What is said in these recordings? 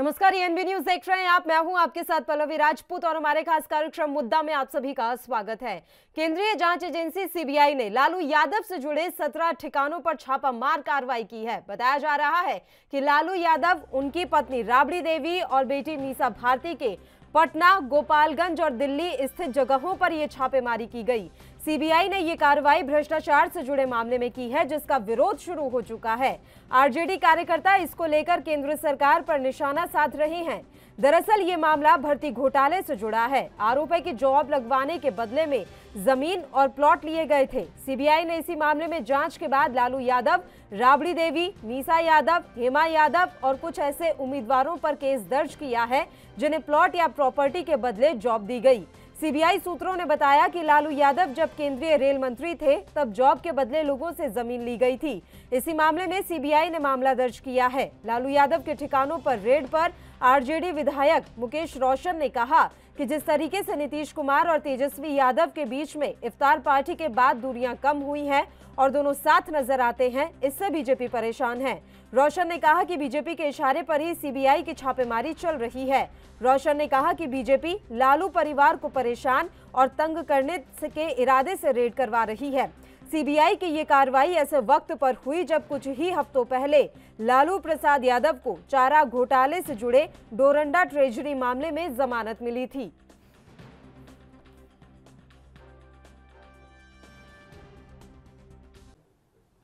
नमस्कार, ANB news देख रहे हैं आप। मैं हूं आपके साथ पल्लवी राजपूत और हमारे खास कार्यक्रम मुद्दा में आप सभी का स्वागत है। केंद्रीय जांच एजेंसी सीबीआई ने लालू यादव से जुड़े 17 ठिकानों पर छापामार कार्रवाई की है। बताया जा रहा है कि लालू यादव, उनकी पत्नी राबड़ी देवी और बेटी मीसा भारती के पटना, गोपालगंज और दिल्ली स्थित जगहों पर यह छापेमारी की गई। सीबीआई ने यह कार्रवाई भ्रष्टाचार से जुड़े मामले में की है, जिसका विरोध शुरू हो चुका है। आरजेडी कार्यकर्ता इसको लेकर केंद्र सरकार पर निशाना साध रहे हैं। दरअसल ये मामला भर्ती घोटाले से जुड़ा है। आरोप है कि जॉब लगवाने के बदले में जमीन और प्लॉट लिए गए थे। सीबीआई ने इसी मामले में जांच के बाद लालू यादव, राबड़ी देवी, मीसा यादव, हेमा यादव और कुछ ऐसे उम्मीदवारों पर केस दर्ज किया है जिन्हें प्लॉट या प्रॉपर्टी के बदले जॉब दी गई। सीबीआई सूत्रों ने बताया कि लालू यादव जब केंद्रीय रेल मंत्री थे तब जॉब के बदले लोगों से जमीन ली गई थी। इसी मामले में सीबीआई ने मामला दर्ज किया है। लालू यादव के ठिकानों पर रेड पर आरजेडी विधायक मुकेश रोशन ने कहा कि जिस तरीके से नीतीश कुमार और तेजस्वी यादव के बीच में इफ्तार पार्टी के बाद दूरियां कम हुई हैं और दोनों साथ नजर आते हैं, इससे बीजेपी परेशान है। रोशन ने कहा कि बीजेपी के इशारे पर ही सीबीआई की छापेमारी चल रही है। रोशन ने कहा कि बीजेपी लालू परिवार को परेशान और तंग करने के इरादे से रेड करवा रही है। सीबीआई की ये कार्रवाई ऐसे वक्त पर हुई जब कुछ ही हफ्तों पहले लालू प्रसाद यादव को चारा घोटाले से जुड़े डोरंडा ट्रेजरी मामले में जमानत मिली थी।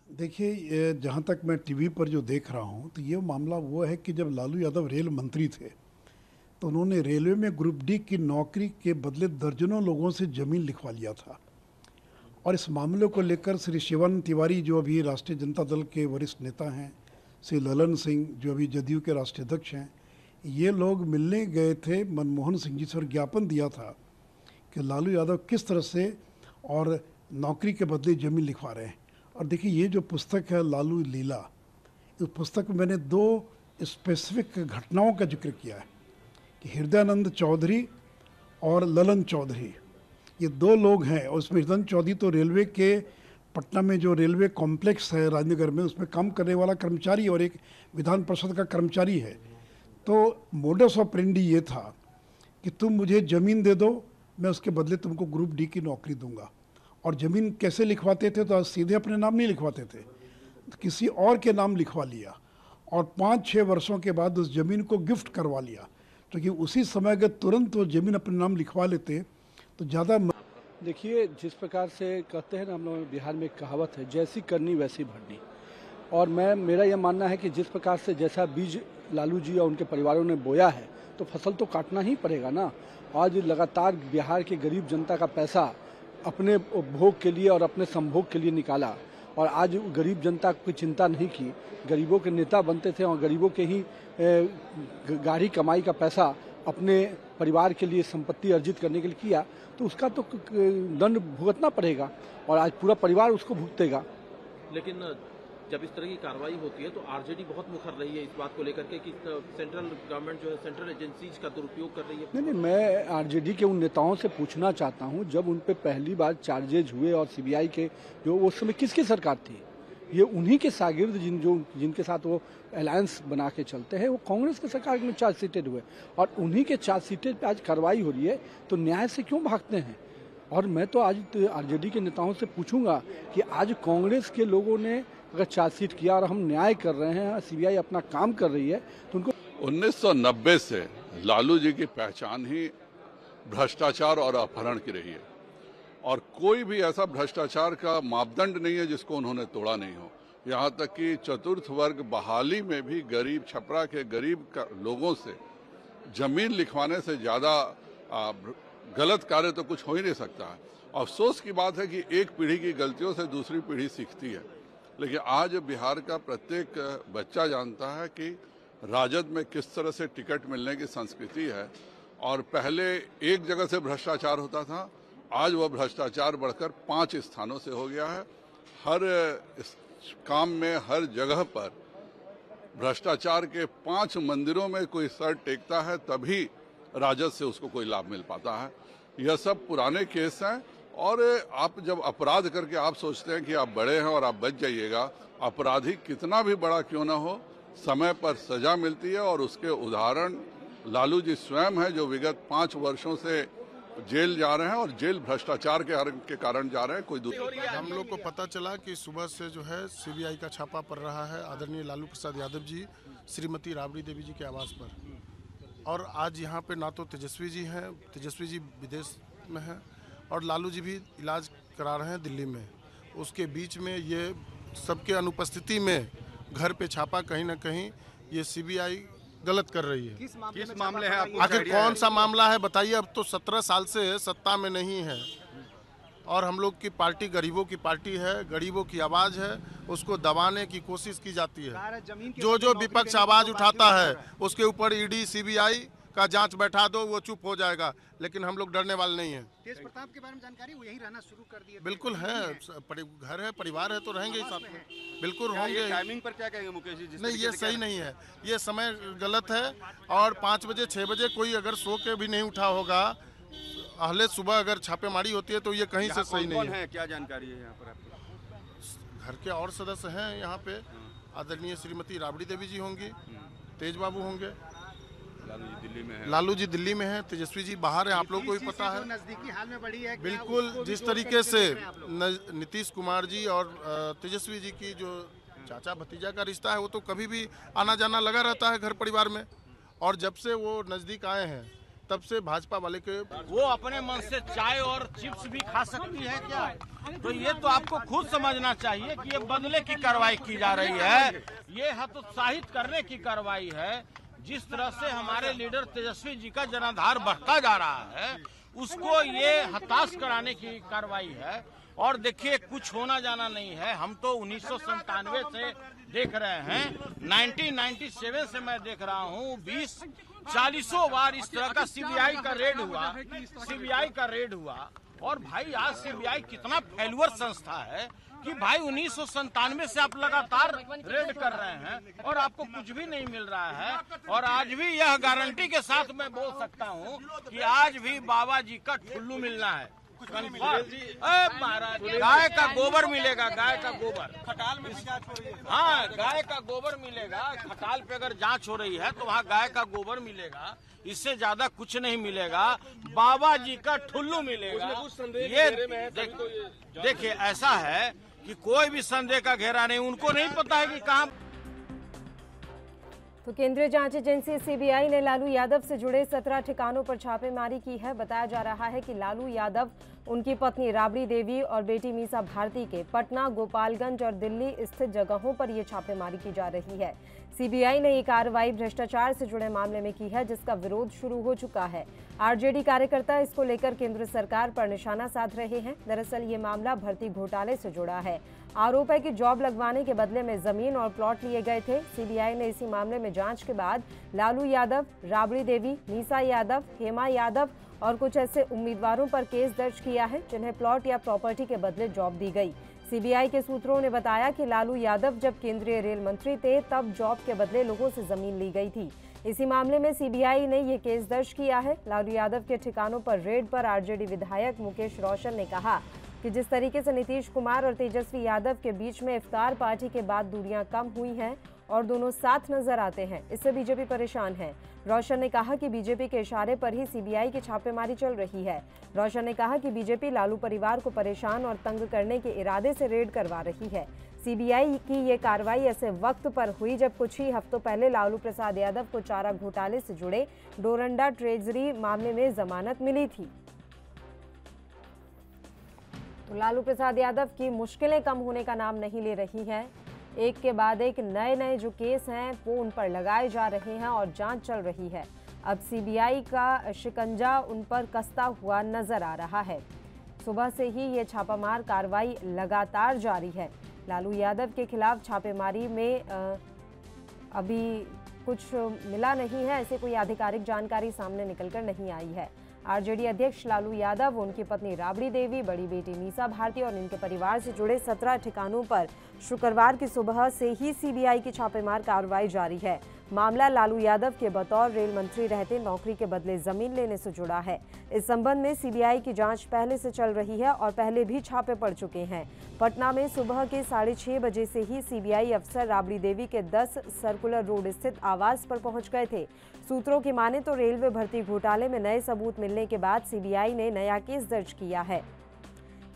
देखिए, जहाँ तक मैं टीवी पर जो देख रहा हूँ तो ये मामला वो है कि जब लालू यादव रेल मंत्री थे तो उन्होंने रेलवे में ग्रुप डी की नौकरी के बदले दर्जनों लोगों से ज़मीन लिखवा लिया था। और इस मामले को लेकर श्री शिवानंद तिवारी, जो अभी राष्ट्रीय जनता दल के वरिष्ठ नेता हैं, श्री ललन सिंह, जो अभी जदयू के राष्ट्रीय अध्यक्ष हैं, ये लोग मिलने गए थे मनमोहन सिंह जी से और ज्ञापन दिया था कि लालू यादव किस तरह से और नौकरी के बदले ज़मीन लिखवा रहे हैं। और देखिए, ये जो पुस्तक है लालू लीला, इस पुस्तक में मैंने दो स्पेसिफिक घटनाओं का जिक्र किया है कि हृदयानंद चौधरी और ललन चौधरी, ये दो लोग हैं। और उसमें हृदयानंद चौधरी तो रेलवे के पटना में जो रेलवे कॉम्प्लेक्स है राजनगर में, उसमें काम करने वाला कर्मचारी और एक विधान परिषद का कर्मचारी है। तो मोडस ऑपरेंडी ये था कि तुम मुझे ज़मीन दे दो, मैं उसके बदले तुमको ग्रुप डी की नौकरी दूंगा। और ज़मीन कैसे लिखवाते थे? तो सीधे अपने नाम नहीं लिखवाते थे, तो किसी और के नाम लिखवा लिया और 5-6 वर्षों के बाद उस ज़मीन को गिफ्ट करवा लिया। क्योंकि उसी समय अगर तुरंत वो ज़मीन अपने नाम लिखवा लेते तो ज़्यादा। देखिए, जिस प्रकार से कहते हैं ना, हम लोग बिहार में एक कहावत है, जैसी करनी वैसी भरनी। और मेरा यह मानना है कि जिस प्रकार से जैसा बीज लालू जी और उनके परिवारों ने बोया है तो फसल तो काटना ही पड़ेगा ना। आज लगातार बिहार के गरीब जनता का पैसा अपने भोग के लिए और अपने संभोग के लिए निकाला और आज गरीब जनता की चिंता नहीं की। गरीबों के नेता बनते थे और गरीबों के ही गाढ़ी कमाई का पैसा अपने परिवार के लिए संपत्ति अर्जित करने के लिए किया, तो उसका तो दंड भुगतना पड़ेगा और आज पूरा परिवार उसको भुगतेगा। लेकिन जब इस तरह की कार्रवाई होती है तो आरजेडी बहुत मुखर रही है इस बात को लेकर के कि सेंट्रल गवर्नमेंट जो है सेंट्रल एजेंसीज का दुरुपयोग कर रही है। नहीं, मैं आरजेडी के उन नेताओं से पूछना चाहता हूं, जब उन पे पहली बार चार्जेज हुए और सीबीआई के जो उस समय किसकी सरकार थी, ये उन्हीं के शागिर्द जिनके साथ वो अलायंस बना के चलते हैं, वो कांग्रेस की सरकार में चार्जशीटेड हुए और उन्हीं के चार्जशीटेड पे आज कार्रवाई हो रही है, तो न्याय से क्यों भागते हैं? और मैं तो आज आरजेडी के नेताओं से पूछूंगा कि आज कांग्रेस के लोगों ने अगर चार्जशीट किया और हम न्याय कर रहे हैं, सीबीआई अपना काम कर रही है, तो उनको 1990 से लालू जी की पहचान ही भ्रष्टाचार और अपहरण की रही है और कोई भी ऐसा भ्रष्टाचार का मापदंड नहीं है जिसको उन्होंने तोड़ा नहीं हो। यहाँ तक कि चतुर्थ वर्ग बहाली में भी गरीब छपरा के गरीब लोगों से जमीन लिखवाने से ज़्यादा गलत कार्य तो कुछ हो ही नहीं सकता है। अफसोस की बात है कि एक पीढ़ी की गलतियों से दूसरी पीढ़ी सीखती है, लेकिन आज बिहार का प्रत्येक बच्चा जानता है कि राजद में किस तरह से टिकट मिलने की संस्कृति है। और पहले एक जगह से भ्रष्टाचार होता था, आज वह भ्रष्टाचार बढ़कर 5 स्थानों से हो गया है। हर काम में हर जगह पर भ्रष्टाचार के 5 मंदिरों में कोई सर टेकता है तभी राजद से उसको कोई लाभ मिल पाता है। यह सब पुराने केस हैं और आप जब अपराध करके आप सोचते हैं कि आप बड़े हैं और आप बच जाइएगा, अपराधी कितना भी बड़ा क्यों ना हो, समय पर सजा मिलती है। और उसके उदाहरण लालू जी स्वयं है, जो विगत 5 वर्षों से जेल जा रहे हैं और जेल भ्रष्टाचार के कारण जा रहे हैं। कोई दूसरी हम लोग को पता चला कि सुबह से जो है सीबीआई का छापा पड़ रहा है आदरणीय लालू प्रसाद यादव जी, श्रीमती राबड़ी देवी जी के आवास पर। और आज यहाँ पे ना तो तेजस्वी जी हैं, तेजस्वी जी विदेश में हैं और लालू जी भी इलाज करा रहे हैं दिल्ली में। उसके बीच में ये सबके अनुपस्थिति में घर पे छापा, कहीं ना कहीं ये सीबीआई गलत कर रही है। किस मामले है आपको? आखिर कौन सा मामला है बताइए? अब तो 17 साल से सत्ता में नहीं है और हम लोग की पार्टी गरीबों की पार्टी है, गरीबों की आवाज़ है, उसको दबाने की कोशिश की जाती है। जो विपक्ष आवाज़ उठाता है उसके ऊपर ईडी सीबीआई का जांच बैठा दो, वो चुप हो जाएगा। लेकिन हम लोग डरने वाले नहीं हैं। तेज प्रताप के बारे में जानकारी, वो यहीं रहना शुरू कर दिए? बिल्कुल है, घर है, परिवार है तो रहेंगे ही साथ में, बिल्कुल होंगे। टाइमिंग पर क्या कहेंगे मुकेश जी? नहीं, ये सही नहीं है, ये समय गलत है। और 5 बजे 6 बजे कोई अगर सो के भी नहीं उठा होगा, अहले सुबह अगर छापेमारी होती है तो ये कहीं से सही नहीं है। क्या जानकारी है यहाँ पर आपको? घर के और सदस्य हैं यहाँ पे, आदरणीय श्रीमती राबड़ी देवी जी होंगी, तेज बाबू होंगे, लालू जी दिल्ली में है, तेजस्वी जी बाहर है, आप लोगों को भी पता है। नजदीकी हाल में बढ़ी है बिल्कुल, जिस तरीके से नीतीश कुमार जी और तेजस्वी जी की जो चाचा भतीजा का रिश्ता है, वो तो कभी भी आना जाना लगा रहता है घर परिवार में। और जब से वो नजदीक आए हैं तब से भाजपा वाले के वो अपने मन से चाय और चिप्स भी खा सकती है क्या? तो ये तो आपको खुद समझना चाहिए कि ये बदले की कार्रवाई की जा रही है, ये हतोत्साहित करने की कार्रवाई है। जिस तरह से हमारे लीडर तेजस्वी जी का जनाधार बढ़ता जा रहा है, उसको ये हताश कराने की कार्रवाई है। और देखिए, कुछ होना जाना नहीं है। हम तो 1997 से देख रहे हैं, 1997 से मैं देख रहा हूँ, 20-40 बार इस तरह का सीबीआई का रेड हुआ। और भाई आज सीबीआई कितना फेल्यूर संस्था है कि भाई 1997 से आप लगातार रेड कर रहे हैं और आपको कुछ भी नहीं मिल रहा है। और आज भी यह गारंटी के साथ मैं बोल सकता हूं कि आज भी बाबा जी का ठुल्लू मिलना है। महाराज, गाय का गोबर मिलेगा, गाय का गोबर खटाल में जांच हो रही है। हाँ, गाय का गोबर मिलेगा। खटाल पे अगर जांच हो रही है तो वहाँ गाय का गोबर मिलेगा, इससे ज्यादा कुछ नहीं मिलेगा। बाबा जी का ठुल्लू मिलेगा। ये देखिए, ऐसा है कि कोई भी संदेह का घेरा नहीं, उनको नहीं पता है कि कहाँ। तो केंद्रीय जांच एजेंसी सीबीआई ने लालू यादव से जुड़े 17 ठिकानों पर छापेमारी की है। बताया जा रहा है कि लालू यादव, उनकी पत्नी राबड़ी देवी और बेटी मीसा भारती के पटना, गोपालगंज और दिल्ली स्थित जगहों पर ये छापेमारी की जा रही है। सीबीआई ने ये कार्रवाई भ्रष्टाचार से जुड़े मामले में की है, जिसका विरोध शुरू हो चुका है। आरजेडी कार्यकर्ता इसको लेकर केंद्र सरकार पर निशाना साध रहे हैं। दरअसल ये मामला भर्ती घोटाले से जुड़ा है। आरोप है कि जॉब लगवाने के बदले में जमीन और प्लॉट लिए गए थे। सीबीआई ने इसी मामले में जांच के बाद लालू यादव, राबड़ी देवी, मीसा यादव, हेमा यादव और कुछ ऐसे उम्मीदवारों पर केस दर्ज किया है जिन्हें प्लॉट या प्रॉपर्टी के बदले जॉब दी गई। सीबीआई के सूत्रों ने बताया कि लालू यादव जब केंद्रीय रेल मंत्री थे तब जॉब के बदले लोगों से जमीन ली गई थी। इसी मामले में सीबीआई ने ये केस दर्ज किया है। लालू यादव के ठिकानों पर रेड पर आरजेडी विधायक मुकेश रोशन ने कहा कि जिस तरीके से नीतीश कुमार और तेजस्वी यादव के बीच में इफ्तार पार्टी के बाद दूरियां कम हुई हैं और दोनों साथ नजर आते हैं, इससे बीजेपी परेशान है। रोशन ने कहा कि बीजेपी के इशारे पर ही सीबीआई की छापेमारी चल रही है। रोशन ने कहा कि बीजेपी लालू परिवार को परेशान और तंग करने के इरादे से रेड करवा रही है। सीबीआई की ये कार्रवाई ऐसे वक्त पर हुई जब कुछ ही हफ्तों पहले लालू प्रसाद यादव को चारा घोटाले से जुड़े डोरंडा ट्रेजरी मामले में जमानत मिली थी। तो लालू प्रसाद यादव की मुश्किलें कम होने का नाम नहीं ले रही हैं। एक के बाद एक नए जो केस हैं वो उन पर लगाए जा रहे हैं और जांच चल रही है। अब सीबीआई का शिकंजा उन पर कसता हुआ नजर आ रहा है। सुबह से ही ये छापामार कार्रवाई लगातार जारी है। लालू यादव के खिलाफ छापेमारी में अभी कुछ मिला नहीं है, ऐसे कोई आधिकारिक जानकारी सामने निकलकर नहीं आई है। आरजेडी अध्यक्ष लालू यादव, उनकी पत्नी राबड़ी देवी, बड़ी बेटी मीसा भारती और इनके परिवार से जुड़े 17 ठिकानों पर शुक्रवार की सुबह से ही सीबीआई की छापेमार कार्रवाई जारी है। मामला लालू यादव के बतौर रेल मंत्री रहते नौकरी के बदले जमीन लेने से जुड़ा है। इस संबंध में सीबीआई की जांच पहले से चल रही है और पहले भी छापे पड़ चुके हैं। पटना में सुबह के 6:30 बजे से ही सीबीआई अफसर राबड़ी देवी के 10 सर्कुलर रोड स्थित आवास पर पहुंच गए थे। सूत्रों की माने तो रेलवे भर्ती घोटाले में नए सबूत मिलने के बाद सीबीआई ने नया केस दर्ज किया है।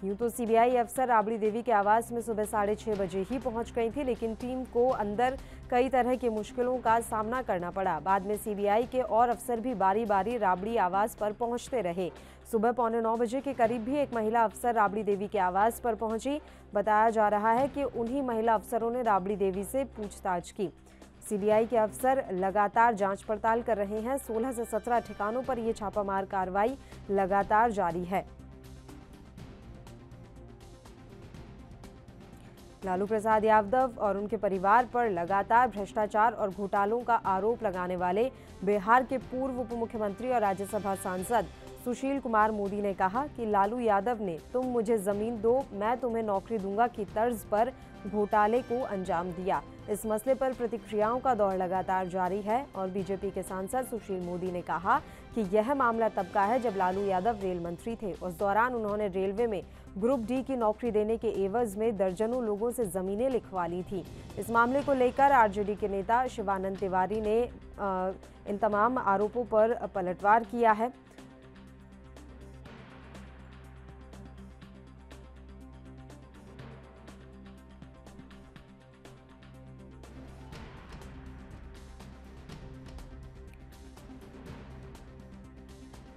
यूं तो सीबीआई अफसर राबड़ी देवी के आवास में सुबह 6:30 बजे ही पहुंच गई थी, लेकिन टीम को अंदर कई तरह की मुश्किलों का सामना करना पड़ा। बाद में सीबीआई के और अफसर भी बारी बारी राबड़ी आवास पर पहुंचते रहे। सुबह 8:45 बजे के करीब भी एक महिला अफसर राबड़ी देवी के आवास पर पहुंची। बताया जा रहा है कि उन्हीं महिला अफसरों ने राबड़ी देवी से पूछताछ की। सीबीआई के अफसर लगातार जांच पड़ताल कर रहे हैं। 16 से 17 ठिकानों पर यह छापामार कार्रवाई लगातार जारी है। लालू प्रसाद यादव और उनके परिवार पर लगातार भ्रष्टाचार और घोटालों का आरोप लगाने वाले बिहार के पूर्व उप मुख्यमंत्री और राज्यसभा सांसद सुशील कुमार मोदी ने कहा कि लालू यादव ने तुम मुझे जमीन दो मैं तुम्हें नौकरी दूंगा की तर्ज पर घोटाले को अंजाम दिया। इस मसले पर प्रतिक्रियाओं का दौर लगातार जारी है और बीजेपी के सांसद सुशील मोदी ने कहा कि यह मामला तब का है जब लालू यादव रेल मंत्री थे। उस दौरान उन्होंने रेलवे में ग्रुप डी की नौकरी देने के एवज में दर्जनों लोगों से जमीनें लिखवा ली थी। इस मामले को लेकर आरजेडी के नेता शिवानंद तिवारी ने इन तमाम आरोपों पर पलटवार किया है।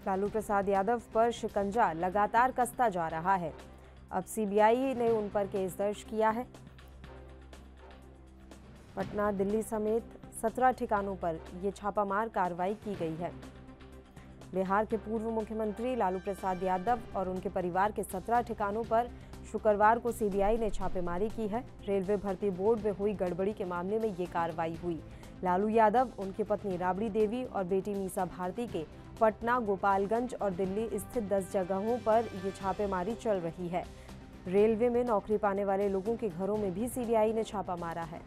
लालू प्रसाद यादव पर शिकंजा लगातार कसता जा रहा है। अब सीबीआई ने उन पर केस दर्ज किया है। पटना, दिल्ली समेत 17 ठिकानों पर यह छापामार कार्रवाई की गई है। बिहार के पूर्व मुख्यमंत्री लालू प्रसाद यादव और उनके परिवार के 17 ठिकानों पर शुक्रवार को सीबीआई ने छापेमारी की है। रेलवे भर्ती बोर्ड में हुई गड़बड़ी के मामले में ये कार्रवाई हुई। लालू यादव, उनकी पत्नी राबड़ी देवी और बेटी मीसा भारती के पटना, गोपालगंज और दिल्ली स्थित 10 जगहों पर ये छापेमारी चल रही है। रेलवे में नौकरी पाने वाले लोगों के घरों में भी सीबीआई ने छापा मारा है।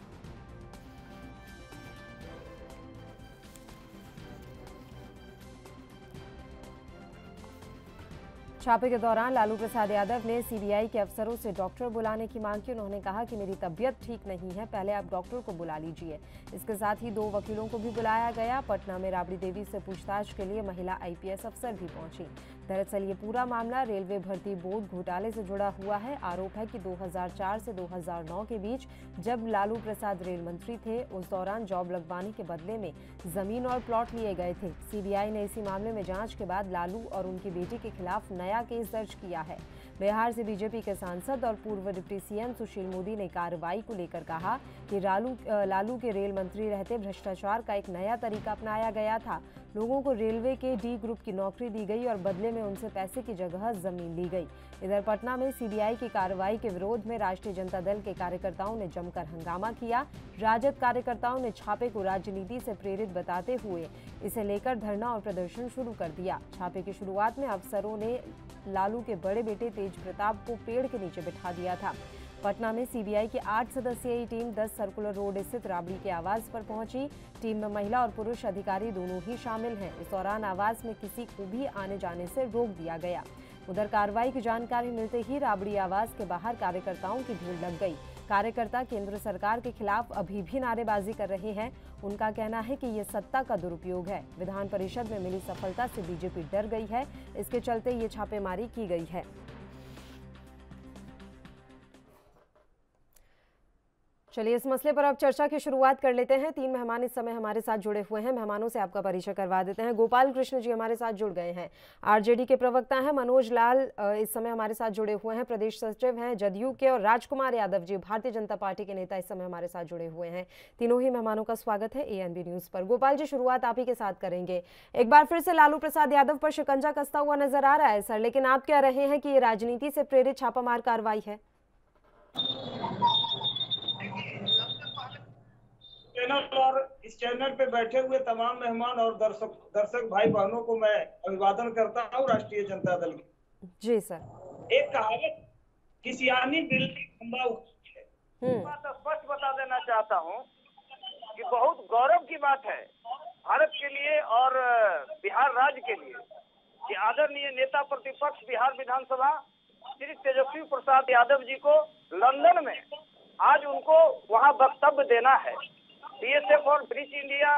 छापे के दौरान लालू प्रसाद यादव ने सीबीआई के अफसरों से डॉक्टर बुलाने की मांग की। उन्होंने कहा कि मेरी तबीयत ठीक नहीं है, पहले आप डॉक्टर को बुला लीजिए। इसके साथ ही 2 वकीलों को भी बुलाया गया। पटना में राबड़ी देवी से पूछताछ के लिए महिला आईपीएस अफसर भी पहुंची। दरअसल ये पूरा मामला रेलवे भर्ती बोर्ड घोटाले से जुड़ा हुआ है। आरोप है कि 2004 से 2009 के बीच जब लालू प्रसाद रेल मंत्री थे, उस दौरान जॉब लगवाने के बदले में जमीन और प्लॉट लिए गए थे। सीबीआई ने इसी मामले में जांच के बाद लालू और उनकी बेटी के खिलाफ नया केस दर्ज किया है। बिहार से बीजेपी के सांसद और पूर्व डिप्टी सीएम सुशील मोदी ने कार्रवाई को लेकर कहा कि लालू के रेल मंत्री रहते भ्रष्टाचार का एक नया तरीका अपनाया गया था। लोगों को रेलवे के डी ग्रुप की नौकरी दी गई और बदले में उनसे पैसे की जगह जमीन ली गई। इधर पटना में सीबीआई की कार्रवाई के विरोध में राष्ट्रीय जनता दल के कार्यकर्ताओं ने जमकर हंगामा किया। राजद कार्यकर्ताओं ने छापे को राजनीति से प्रेरित बताते हुए इसे लेकर धरना और प्रदर्शन शुरू कर दिया। छापे की शुरुआत में अफसरों ने लालू के बड़े बेटे तेज प्रताप को पेड़ के नीचे बिठा दिया था। पटना में सीबीआई की 8 सदस्यीय टीम 10 सर्कुलर रोड स्थित राबड़ी के आवास पर पहुंची। टीम में महिला और पुरुष अधिकारी दोनों ही शामिल हैं। इस दौरान आवास में किसी को भी आने जाने से रोक दिया गया। उधर कार्रवाई की जानकारी मिलते ही राबड़ी आवास के बाहर कार्यकर्ताओं की भीड़ लग गई। कार्यकर्ता केंद्र सरकार के खिलाफ अभी भी नारेबाजी कर रहे हैं। उनका कहना है कि ये सत्ता का दुरुपयोग है। विधान परिषद में मिली सफलता से बीजेपी डर गई है, इसके चलते ये छापेमारी की गई है। चलिए इस मसले पर अब चर्चा की शुरुआत कर लेते हैं। 3 मेहमान इस समय हमारे साथ जुड़े हुए हैं। मेहमानों से आपका परिचय करवा देते हैं। गोपाल कृष्ण जी हमारे साथ जुड़ गए हैं, आरजेडी के प्रवक्ता हैं। मनोज लाल इस समय हमारे साथ जुड़े हुए हैं, प्रदेश सचिव हैं जदयू के। और राजकुमार यादव जी भारतीय जनता पार्टी के नेता इस समय हमारे साथ जुड़े हुए हैं। तीनों ही मेहमानों का स्वागत है एएनबी न्यूज पर। गोपाल जी, शुरुआत आप ही के साथ करेंगे। एक बार फिर से लालू प्रसाद यादव पर शिकंजा कसता हुआ नजर आ रहा है सर, लेकिन आप कह रहे हैं कि ये राजनीति से प्रेरित छापामार कार्रवाई है। चैनल और इस चैनल पे बैठे हुए तमाम मेहमान और दर्शक भाई बहनों को मैं अभिवादन करता हूँ राष्ट्रीय जनता दल की। जी सर। एक कहावत किसियानी बिल्ली खंबा है, बात स्पष्ट बता देना चाहता हूँ कि बहुत गौरव की बात है भारत के लिए और बिहार राज्य के लिए कि आदरणीय नेता प्रतिपक्ष बिहार विधानसभा श्री तेजस्वी प्रसाद यादव जी को लंदन में आज उनको वहां वक्तव्य देना है। बीएसएफ और ब्रिज इंडिया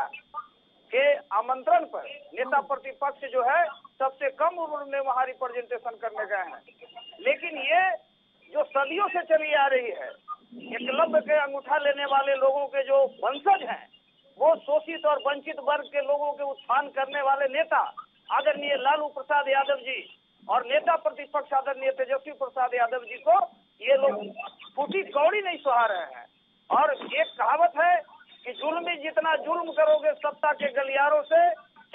के आमंत्रण पर नेता प्रतिपक्ष जो है सबसे कम उम्र में वहां रिप्रेजेंटेशन करने गए हैं। लेकिन ये जो सदियों से चली आ रही है, एकलव्य के अंगूठा लेने वाले लोगों के जो वंशज हैं, वो शोषित और वंचित वर्ग के लोगों के उत्थान करने वाले नेता आदरणीय लालू प्रसाद यादव जी और नेता प्रतिपक्ष आदरणीय तेजस्वी प्रसाद यादव जी को ये लोग फूटी कौड़ी नहीं सुहा रहे हैं। और एक कहावत है कि जुल्मी जितना जुल्म करोगे सत्ता के गलियारों से,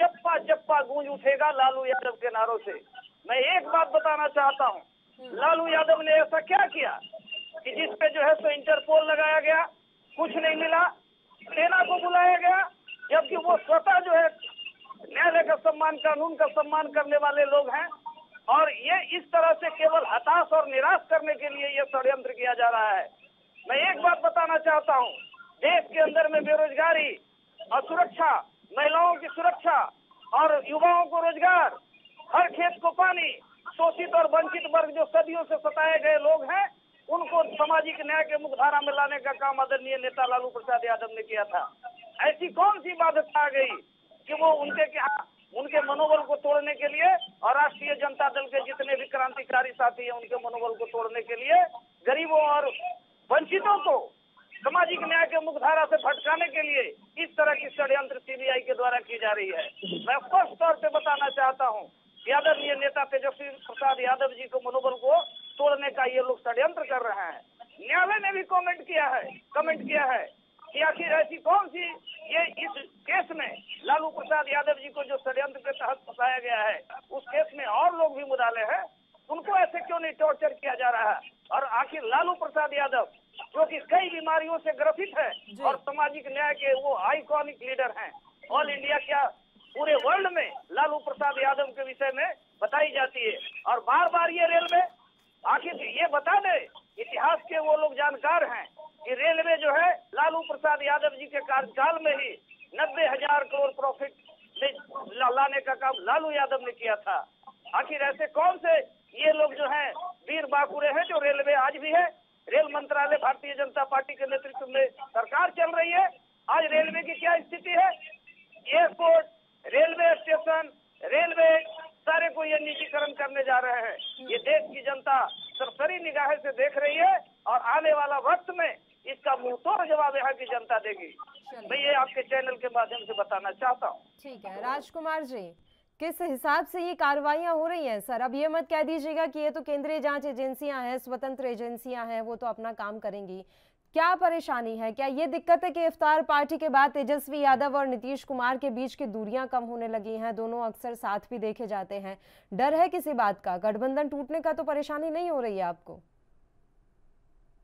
चप्पा चप्पा गूंज उठेगा लालू यादव के नारों से। मैं एक बात बताना चाहता हूँ, लालू यादव ने ऐसा क्या किया कि जिसपे जो है सो इंटरपोल लगाया गया, कुछ नहीं मिला, सेना को बुलाया गया, जबकि वो स्वतः जो है न्यायालय का सम्मान, कानून का सम्मान करने वाले लोग हैं। और ये इस तरह से केवल हताश और निराश करने के लिए ये षड्यंत्र किया जा रहा है। मैं एक बात बताना चाहता हूँ, देश के अंदर में बेरोजगारी, असुरक्षा, महिलाओं की सुरक्षा और युवाओं को रोजगार, हर खेत को पानी, शोषित और वंचित वर्ग जो सदियों से सताए गए लोग हैं, उनको सामाजिक न्याय के मुखधारा में लाने का काम आदरणीय नेता लालू प्रसाद यादव ने किया था। ऐसी कौन सी बाध्यता आ गई कि वो उनके मनोबल को तोड़ने के लिए और राष्ट्रीय जनता दल के जितने भी क्रांतिकारी साथी हैं उनके मनोबल को तोड़ने के लिए गरीबों और वंचितों को सामाजिक न्याय के मुखधारा से भटकाने के लिए इस तरह की षड्यंत्र सीबीआई के द्वारा की जा रही है। मैं स्पष्ट तौर से बताना चाहता हूँ कि आदरणीय नेता तेजस्वी प्रसाद यादव जी को मनोबल को तोड़ने का ये लोग षड्यंत्र कर रहे हैं। न्यायालय ने भी कमेंट किया है कि आखिर ऐसी कौन सी ये इस केस में लालू प्रसाद यादव जी को जो षड्यंत्र के तहत फंसाया गया है, उस केस में और लोग भी मुद्दाले हैं, उनको ऐसे क्यों नहीं टॉर्चर किया जा रहा है। और आखिर लालू प्रसाद यादव जो कि कई बीमारियों से ग्रसित है और सामाजिक न्याय के वो आइकॉनिक लीडर हैं, ऑल इंडिया क्या पूरे वर्ल्ड में लालू प्रसाद यादव के विषय में बताई जाती है। और बार बार ये रेलवे, आखिर ये बता दे, इतिहास के वो लोग जानकार हैं कि रेलवे जो है लालू प्रसाद यादव जी के कार्यकाल में ही 90,000 करोड़ प्रॉफिट लाने का काम लालू यादव ने किया था। आखिर ऐसे कौन से ये लोग जो हैं वीर बाकुरे हैं जो रेलवे आज भी है। रेल मंत्रालय भारतीय जनता पार्टी के नेतृत्व में सरकार चल रही है। आज रेलवे की क्या स्थिति है, एयरपोर्ट, रेलवे स्टेशन, रेलवे सारे को ये निजीकरण करने जा रहे हैं। ये देश की जनता सरसरी निगाह से देख रही है और आने वाला वक्त में इसका मुंहतोड़ जवाब यहाँ की जनता देगी। मैं ये आपके चैनल के माध्यम से बताना चाहता हूँ। ठीक है राजकुमार जी, किस हिसाब से ये कार्रवाइयां हो रही हैं सर? अब ये मत कह दीजिएगा कि ये तो केंद्रीय जांच एजेंसियां हैं, स्वतंत्र एजेंसियां हैं, वो तो अपना काम करेंगी। क्या परेशानी है? क्या ये दिक्कत है कि इफ्तार पार्टी के बाद तेजस्वी यादव और नीतीश कुमार के बीच की दूरियां कम होने लगी हैं? दोनों अक्सर साथ भी देखे जाते हैं। डर है किसी बात का? गठबंधन टूटने का तो परेशानी नहीं हो रही है आपको?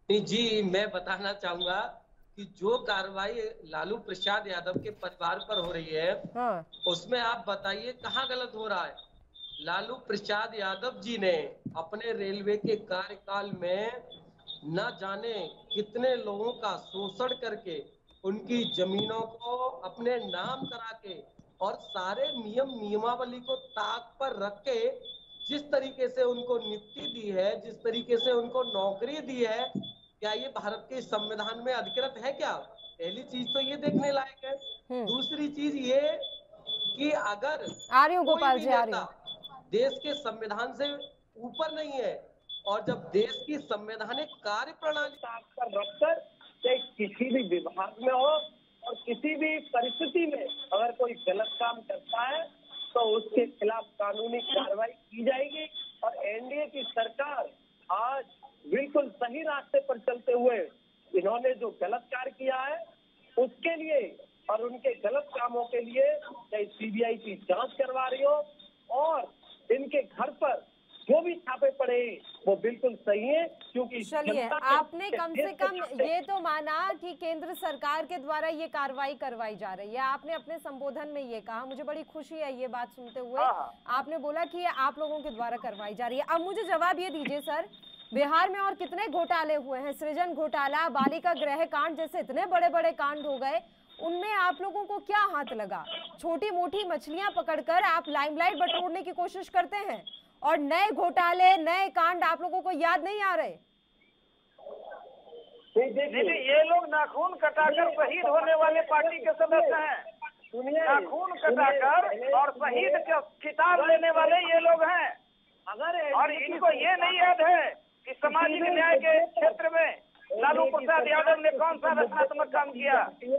जी, मैं बताना चाहूंगा कि जो कार्रवाई लालू प्रसाद यादव के परिवार पर हो रही है, उसमें आप बताइए कहाँ गलत हो रहा है। लालू प्रसाद यादव जी ने अपने रेलवे के कार्यकाल में न जाने कितने लोगों का शोषण करके उनकी जमीनों को अपने नाम करा के और सारे नियमावली को ताक पर रख के जिस तरीके से उनको नियुक्ति दी है, जिस तरीके से उनको नौकरी दी है, क्या ये भारत के संविधान में अधिकृत है क्या? पहली चीज तो ये देखने लायक है। दूसरी चीज ये कि अगर गोपाल जी देश के संविधान से ऊपर नहीं है और जब देश की संवैधानिक कार्य प्रणाली पर रखकर चाहे किसी भी विभाग में हो और किसी भी परिस्थिति में अगर कोई गलत काम करता है तो उसके खिलाफ कानूनी कार्रवाई की जाएगी। और एनडीए की सरकार आज बिल्कुल सही रास्ते पर चलते हुए इन्होंने जो गलत कार्य किया है उसके लिए और उनके गलत कामों के लिए चाहे सीबीआई की जांच करवा रही हो और इनके घर पर जो भी छापे पड़े वो बिल्कुल सही है। क्योंकि चलिए, आपने कम से कम ये तो माना कि केंद्र सरकार के द्वारा ये कार्रवाई करवाई जा रही है। आपने अपने संबोधन में ये कहा, मुझे बड़ी खुशी है ये बात सुनते हुए। आपने बोला कि ये आप लोगों के द्वारा करवाई जा रही है। अब मुझे जवाब ये दीजिए सर, बिहार में और कितने घोटाले हुए हैं? सृजन घोटाला, बालिका गृह कांड जैसे इतने बड़े बड़े कांड हो गए, उनमें आप लोगों को क्या हाथ लगा? छोटी मोटी मछलियां पकड़कर आप लाइमलाइट बटोरने की कोशिश करते हैं और नए घोटाले, नए कांड आप लोगों को याद नहीं आ रहे? नहीं, ये लोग नाखून कटाकर शहीद होने वाले पार्टी के सदस्य हैं। नाखून कटाकर और शहीद का खिताब लेने वाले ये लोग हैं। और इनको ये नहीं याद है कि सामाजिक न्याय के क्षेत्र में लालू प्रसाद यादव ने कौन सा रचनात्मक काम किया।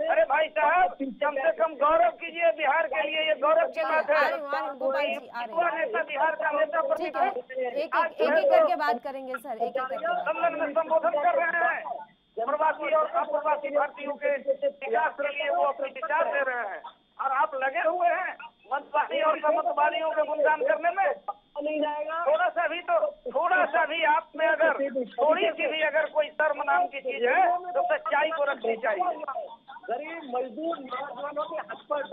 अरे भाई साहब, कम से कम गौरव कीजिए बिहार के लिए, ये गौरव की बात है। युवा नेता बिहार का नेता प्रतिपक्ष एक करके बात करेंगे सर, एक करके सम्मेलन में संबोधन कर रहे हैं। प्रवासी और अप्रवासी भारतीयों के विकास के लिए वो अपने विचार दे रहे हैं और आप लगे हुए हैं मतवादी और समतवादियों के गुणगान करने में। नहीं जाएगा। थोड़ा सा भी आप में अगर थोड़ी सी भी अगर कोई शर्म नाम की चीज है तो सच्चाई को रखनी चाहिए। गरीब मजदूर नौजवानों के हाथ पर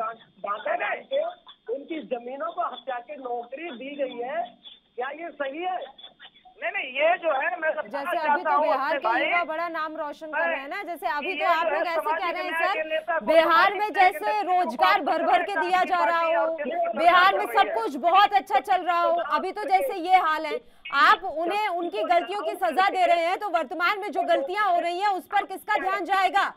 बांटे गए, उनकी जमीनों को हत्या के नौकरी दी गई है, क्या ये सही है? नहीं, ये जो है मैं जैसे अभी तो बिहार के युवा बड़ा नाम रोशन कर रहे हैं ना, जैसे अभी तो आप लोग ऐसे कह रहे हैं सर, बिहार में जैसे रोजगार भर भर के दिया जा रहा हो, बिहार में सब कुछ बहुत अच्छा चल रहा हो, अभी तो जैसे ये हाल है, आप उन्हें उनकी गलतियों की सजा दे रहे हैं, तो वर्तमान में जो गलतियां हो रही हैं उस पर किसका ध्यान जाएगा?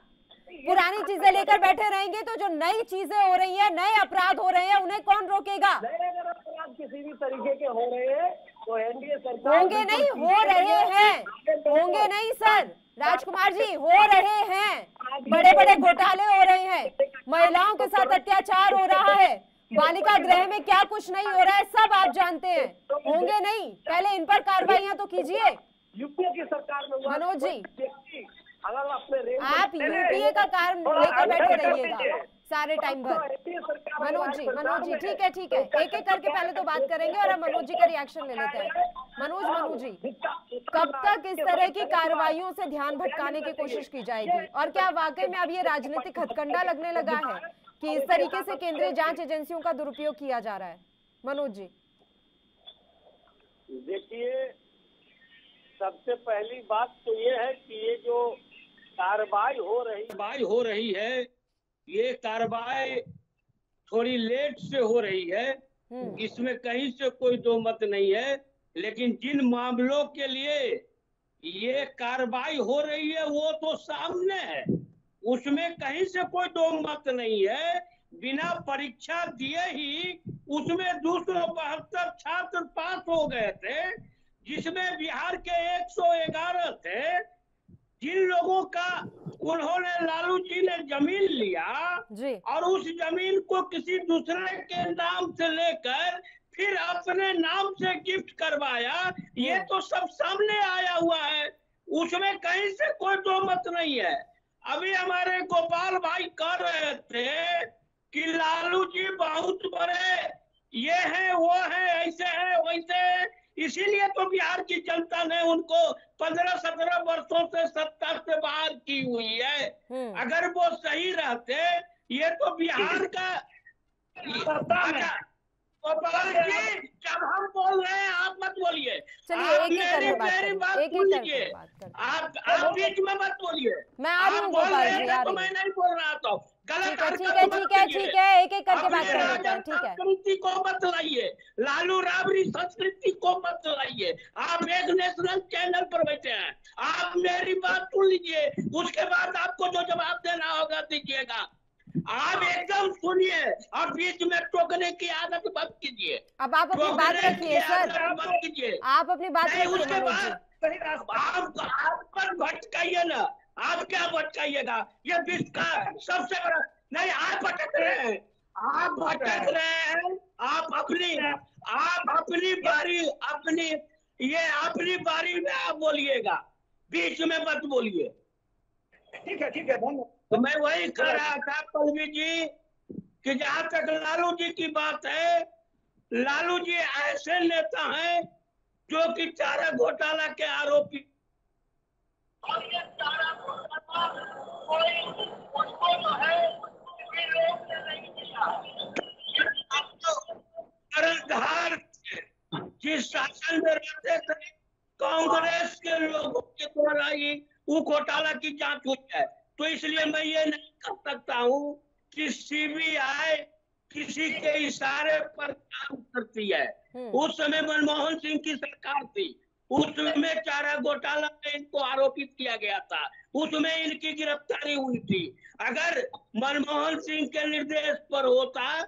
पुरानी चीजें लेकर बैठे रहेंगे तो जो नई चीजें हो रही हैं, नए अपराध हो रहे हैं, उन्हें कौन रोकेगा? अगर अपराध किसी भी तरीके के हो रहे हैं तो एनडीए सरकार होंगे नहीं, हो रहे हैं, होंगे नहीं सर राजकुमार जी, हो रहे हैं, बड़े बड़े घोटाले हो रहे हैं, महिलाओं के साथ अत्याचार हो रहा है, बालिका गृह में क्या कुछ नहीं हो रहा है, सब आप जानते हैं। होंगे नहीं, पहले इन पर कार्रवाइयां तो कीजिए। यूपीए की सरकार में मनोज जी, अगर आप यूपीए का कार्य लेकर बैठे रहिएगा सारे टाइम भर। मनोज जी ठीक है, एक एक करके पहले तो बात करेंगे और हम मनोज जी का रिएक्शन ले लेते हैं। मनोज जी, कब तक इस तरह की कार्रवाइयों से ध्यान भटकाने की कोशिश की जाएगी, और क्या वाकई में अब ये राजनीतिक हथकंडा लगने लगा है कि इस तरीके से केंद्रीय जांच एजेंसियों का दुरुपयोग किया जा रहा है? मनोज जी देखिए, सबसे पहली बात तो ये है कि ये जो कार्रवाई हो रही है, ये कार्रवाई थोड़ी लेट से हो रही है, इसमें कहीं से कोई दो मत नहीं है, लेकिन जिन मामलों के लिए ये कार्रवाई हो रही है वो तो सामने है, उसमें कहीं से कोई दो मत नहीं है। बिना परीक्षा दिए ही उसमें 272 छात्र पास हो गए थे, जिसमें बिहार के 111 थे। जिन लोगों का उन्होंने लालू जी ने जमीन लिया और उस जमीन को किसी दूसरे के नाम से लेकर फिर अपने नाम से गिफ्ट करवाया, ये तो सब सामने आया हुआ है, उसमें कहीं से कोई दो मत नहीं है। अभी हमारे गोपाल भाई कह रहे थे कि लालू जी बहुत बड़े ये है, वो है, ऐसे है, वैसे है, इसीलिए तो बिहार की जनता ने उनको 15-17 वर्षों से सत्ता से बाहर की हुई है। अगर वो सही रहते, ये तो बिहार का गोपाल जी, जब हम बोल रहे हैं आप मत बोलिए, आप मेरी बात सुनिए, आप बीच में मत बोलिए। मैं आ रही हूँ गोपाल जी, तो मैं नहीं बोल रहा था। गलत ठीक है, एक एक करके बात कर लेते हैं। ठीक है, संस्कृति को मत लाइए, लालू राबड़ी संस्कृति को मत लाइए। आप एक नेशनल चैनल पर बैठे हैं, आप मेरी बात सुन लीजिए, उसके बाद आपको जो जवाब देना होगा दीजिएगा। आप एकदम सुनिए और बीच में टोकने की आदत मत कीजिए। अब आप अपनी बात रखिए सर, मत कीजिए, आप अपनी बात रखिए। उसके बाद आप पर भटकाइए ना, आप क्या भटकाइएगा? ये विश्व का सबसे बड़ा नहीं, आप भटक रहे हैं, आप भटक रहे हैं, आप अपनी बारी में आप बोलिएगा, बीच में मत बोलिए। ठीक है, धन्यवाद। तो मैं वही कह रहा था पल्लवी जी कि जहाँ तक लालू जी की बात है, लालू जी ऐसे नेता हैं जो कि चारा घोटाला के आरोपी, और ये चारा घोटाला कोई उसको जो है नहीं दिया। अब तो कर्णधार जिस शासन में रहते थे, कांग्रेस के लोगों के द्वारा ही वो घोटाला की जांच हुई है, तो इसलिए मैं ये नहीं कर सकता हूँ कि सीबीआई किसी के इशारे पर काम करती है। उस समय मनमोहन सिंह की सरकार थी, उसमें चारा घोटाला में इनको आरोपित किया गया था, उसमें इनकी गिरफ्तारी हुई थी। अगर मनमोहन सिंह के निर्देश पर होता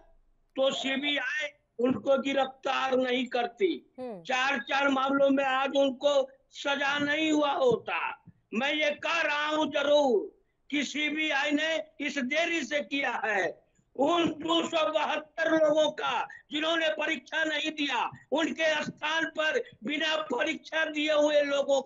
तो सीबीआई उनको गिरफ्तार नहीं करती। 4 मामलों में आज उनको सजा नहीं हुआ होता। मैं ये कह रहा हूँ जरूर कि सीबीआई ने इस देरी से किया है। उन 272 लोगों का जिन्होंने परीक्षा नहीं दिया, उनके स्थान पर बिना परीक्षा दिए हुए लोगों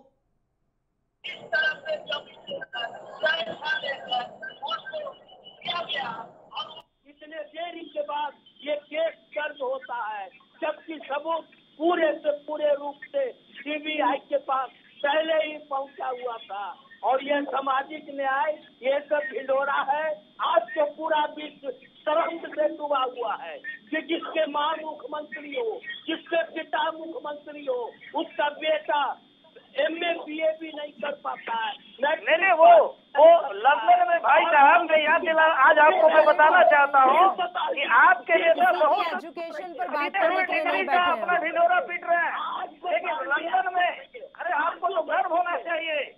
इतने देरी के बाद ये केस दर्ज होता है, जबकि सबूत पूरे से पूरे रूप से सीबीआई के पास पहले ही पहुंचा हुआ था। और ये सामाजिक न्याय, ये सब ढिंढोरा है। आज तो पूरा विश्व शर्म से डूबा हुआ है कि जिसके मां मुख्यमंत्री हो, जिसके पिता मुख्यमंत्री हो, उसका बेटा MA BA भी नहीं कर पाता है। नहीं वो लंदन में भाई साहब मैं याद दिला, आज आपको मैं बताना चाहता हूँ कि आपके नेता बहुत एजुकेशन पर बात करने के लिए नहीं बैठे हैं, अपना ढिंढोरा पीट रहे हैं, लेकिन लंदन में अरे आपको तो गर्व होना चाहिए।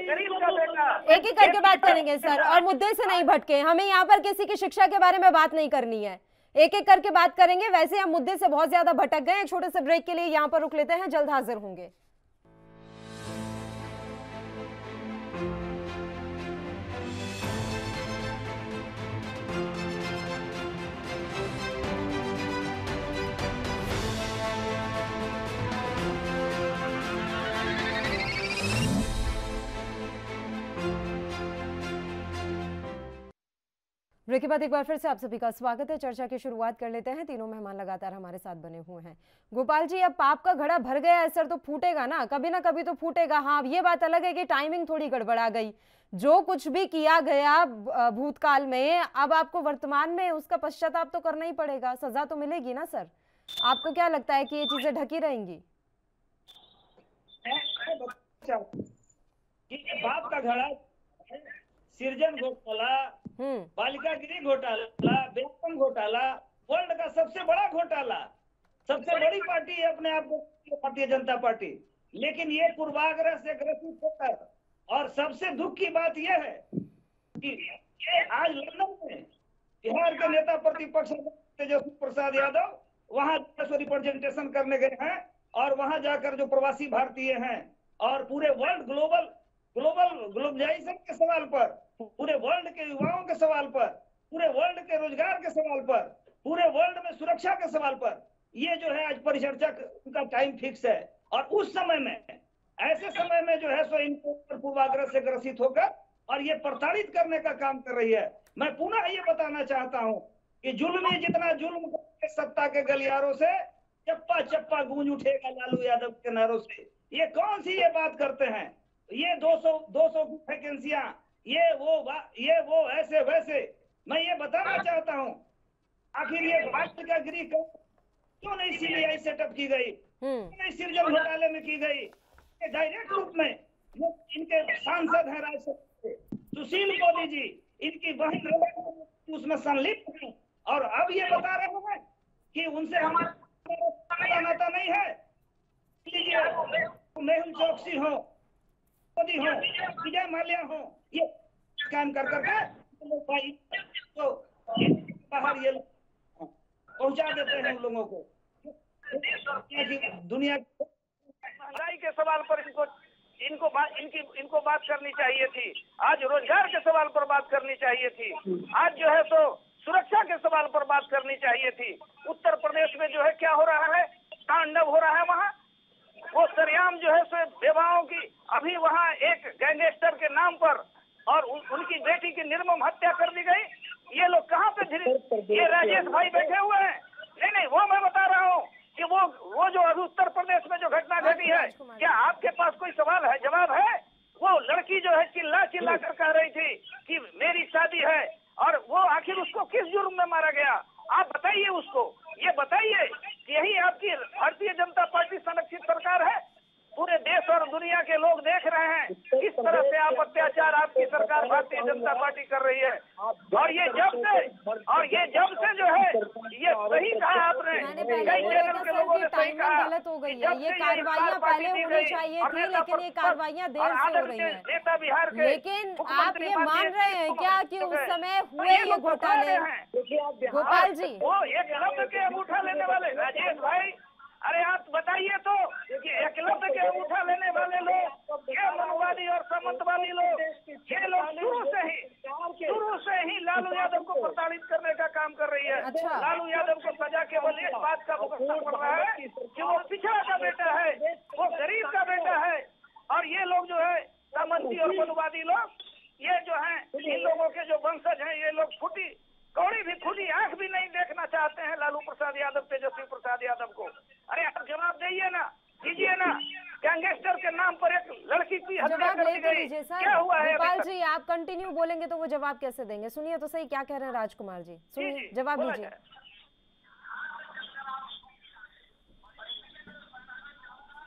गरीब का बेटा एक एक करके बात करेंगे सर, और मुद्दे से नहीं भटके। हमें यहाँ पर किसी की शिक्षा के बारे में बात नहीं करनी है, एक एक करके बात करेंगे। वैसे हम मुद्दे से बहुत ज्यादा भटक गए। एक छोटे से ब्रेक के लिए यहाँ पर रुक लेते हैं, जल्द हाजिर होंगे। ब्रेक के बाद एक बार फिर से आप सभी का स्वागत है। चर्चा की शुरुआत कर लेते हैं। तीनों मेहमान लगातार हमारे साथ बने हुए हैं। गोपाल जी, अब पाप का घड़ा भर गया है सर, तो फूटेगा ना कभी तो फूटेगा। हाँ, ये बात अलग है कि टाइमिंग थोड़ी गड़बड़ा गई। जो कुछ भी किया गया भूतकाल में, अब आपको वर्तमान में उसका पश्चाताप तो करना ही पड़ेगा, सजा तो मिलेगी ना सर। आपको क्या लगता है कि ये चीजें ढकी रहेंगी? पाप का घड़ा, सृजन घोटाला, बालिका गृह घोटाला, वेतन घोटाला, वर्ल्ड का सबसे बड़ा घोटाला, सबसे बड़ी पार्टी है अपने आप को भारतीय जनता पार्टी। लेकिन ये पूर्वाग्रह से ग्रसित होकर, और सबसे दुख की बात यह है कि ये आज लंदन में बिहार के नेता प्रतिपक्ष तेजस्वी प्रसाद यादव वहां रिप्रेजेंटेशन करने गए हैं, और वहां जाकर जो प्रवासी भारतीय हैं और पूरे वर्ल्ड ग्लोबलाइजेशन के सवाल पर, पूरे वर्ल्ड के युवाओं के सवाल पर, पूरे वर्ल्ड के रोजगार के सवाल पर, पूरे वर्ल्ड में सुरक्षा के सवाल पर, ये जो है आज परिचर्चा का टाइम फिक्स है। और उस समय में, ऐसे समय में जो है सो इनको पूर्वाग्रह से ग्रसित होकर और ये प्रताड़ित करने का काम कर रही है। मैं पुनः ये बताना चाहता हूँ कि जुल्मी जितना जुल्म करके सत्ता के गलियारों से चप्पा चप्पा गूंज उठेगा लालू यादव के नारों से। ये कौन सी ये बात करते हैं? ये 200 की वैकेंसियां, ये वो ऐसे वैसे। मैं ये बताना चाहता हूँ, आखिर ये बालिका गृह क्यों नहीं सीबीआई सेटअप की गई, क्यों नहीं सृजन घोटाले में की गई? डायरेक्ट रूप में इनके सांसद हैं राज्यसभा से, सुशील मोदी जी, इनकी बहन उसमें संलिप्त है, और अब ये बता रहे हैं कि उनसे हमारा नाता नहीं है। मेहुल चौकसी हो, मोदी हो, विजय माल्या हो, ये काम कर करके तो बाहर ये पहुंचा देते हैं लोगों को। दुनिया महंगाई के सवाल पर इनको बात करनी चाहिए थी, आज रोजगार के सवाल पर बात करनी चाहिए थी, आज जो है तो सुरक्षा के सवाल पर बात करनी चाहिए थी। उत्तर प्रदेश में जो है क्या हो रहा है, तांडव हो रहा है वहाँ। वो सरेआम जो है सो बेवाओं की, अभी वहाँ एक गैंगस्टर के नाम पर और उनकी बेटी की निर्मम हत्या कर दी गई। ये लोग कहाँ पे ये राजेश भाई बैठे हुए हैं? नहीं, वो मैं बता रहा हूँ कि वो जो अभी उत्तर प्रदेश में जो घटना घटी है, क्या आपके पास कोई सवाल है, जवाब है? वो लड़की जो है चिल्ला कर कह रही थी कि मेरी शादी है, और वो आखिर उसको किस जुर्म में मारा गया? आप बताइए उसको, ये बताइए कि यही आपकी भारतीय जनता पार्टी संरक्षित सरकार है? पूरे देश और दुनिया के लोग देख रहे हैं किस तरह से आप अत्याचार आपकी सरकार भारतीय जनता पार्टी कर रही है। और ये जब से जो है ये सही कहा आपने, कई चैनल के लोगों ने सही कहा, गलत हो गई है। ये कार्रवाइयाँ पहले होनी चाहिए थी, लेकिन ये कार्रवाइयाँ देर से हो रही है। नेता बिहार के लेकिन आप ये मान रहे हैं क्या कि उस समय हुए ये घोटाले? गोपाल जी, वो एकलव्य के अंगूठा लेने वाले राजेश भाई, अरे आप बताइए तो कि एकलव्य के अंगूठा लेने वाले लोग, ये मनुवादी और सामंतवादी लोग, ये लोग शुरू से ही लालू यादव को प्रताड़ित करने का काम कर रही है। अच्छा। लालू यादव को सजा केवल एक बात का भुगतना पड़ रहा है कि वो पिछड़ा का बेटा है, वो गरीब का बेटा है। और ये लोग जो है सामंती और मनुवादी लोग, ये जो है इन लोगों के जो वंशज हैं, ये लोग कौड़ी भी खुली आंख भी नहीं देखना चाहते हैं लालू प्रसाद यादव, तेजस्वी प्रसाद यादव को। अरे आप जवाब दीजिए ना, गैंगस्टर के नाम पर एक लड़की की हत्या कर दी गई, क्या हुआ है? गोपाल जी, आप कंटिन्यू बोलेंगे तो वो जवाब कैसे देंगे? सुनिए तो सही क्या कह रहे हैं राजकुमार जी, सुनिए, जवाब दीजिए।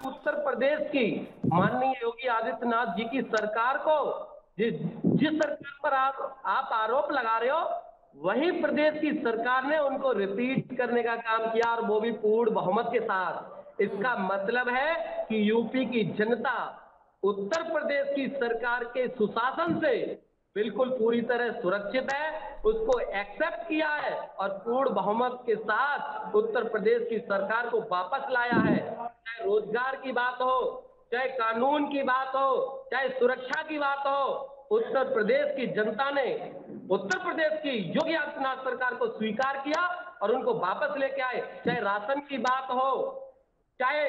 उत्तर प्रदेश की माननीय योगी आदित्यनाथ जी की सरकार को जिस सरकार पर आप आरोप लगा रहे हो, वही प्रदेश की सरकार ने उनको रिपीट करने का काम किया, और वो भी पूर्ण बहुमत के साथ। इसका मतलब है कि यूपी की जनता उत्तर प्रदेश की सरकार के सुशासन से बिल्कुल पूरी तरह सुरक्षित है, उसको एक्सेप्ट किया है और पूर्ण बहुमत के साथ उत्तर प्रदेश की सरकार को वापस लाया है। चाहे रोजगार की बात हो, चाहे कानून की बात हो, चाहे सुरक्षा की बात हो, उत्तर प्रदेश की जनता ने उत्तर प्रदेश की योगी आदित्यनाथ सरकार को स्वीकार किया और उनको वापस लेके आए। चाहे राशन की बात हो, चाहे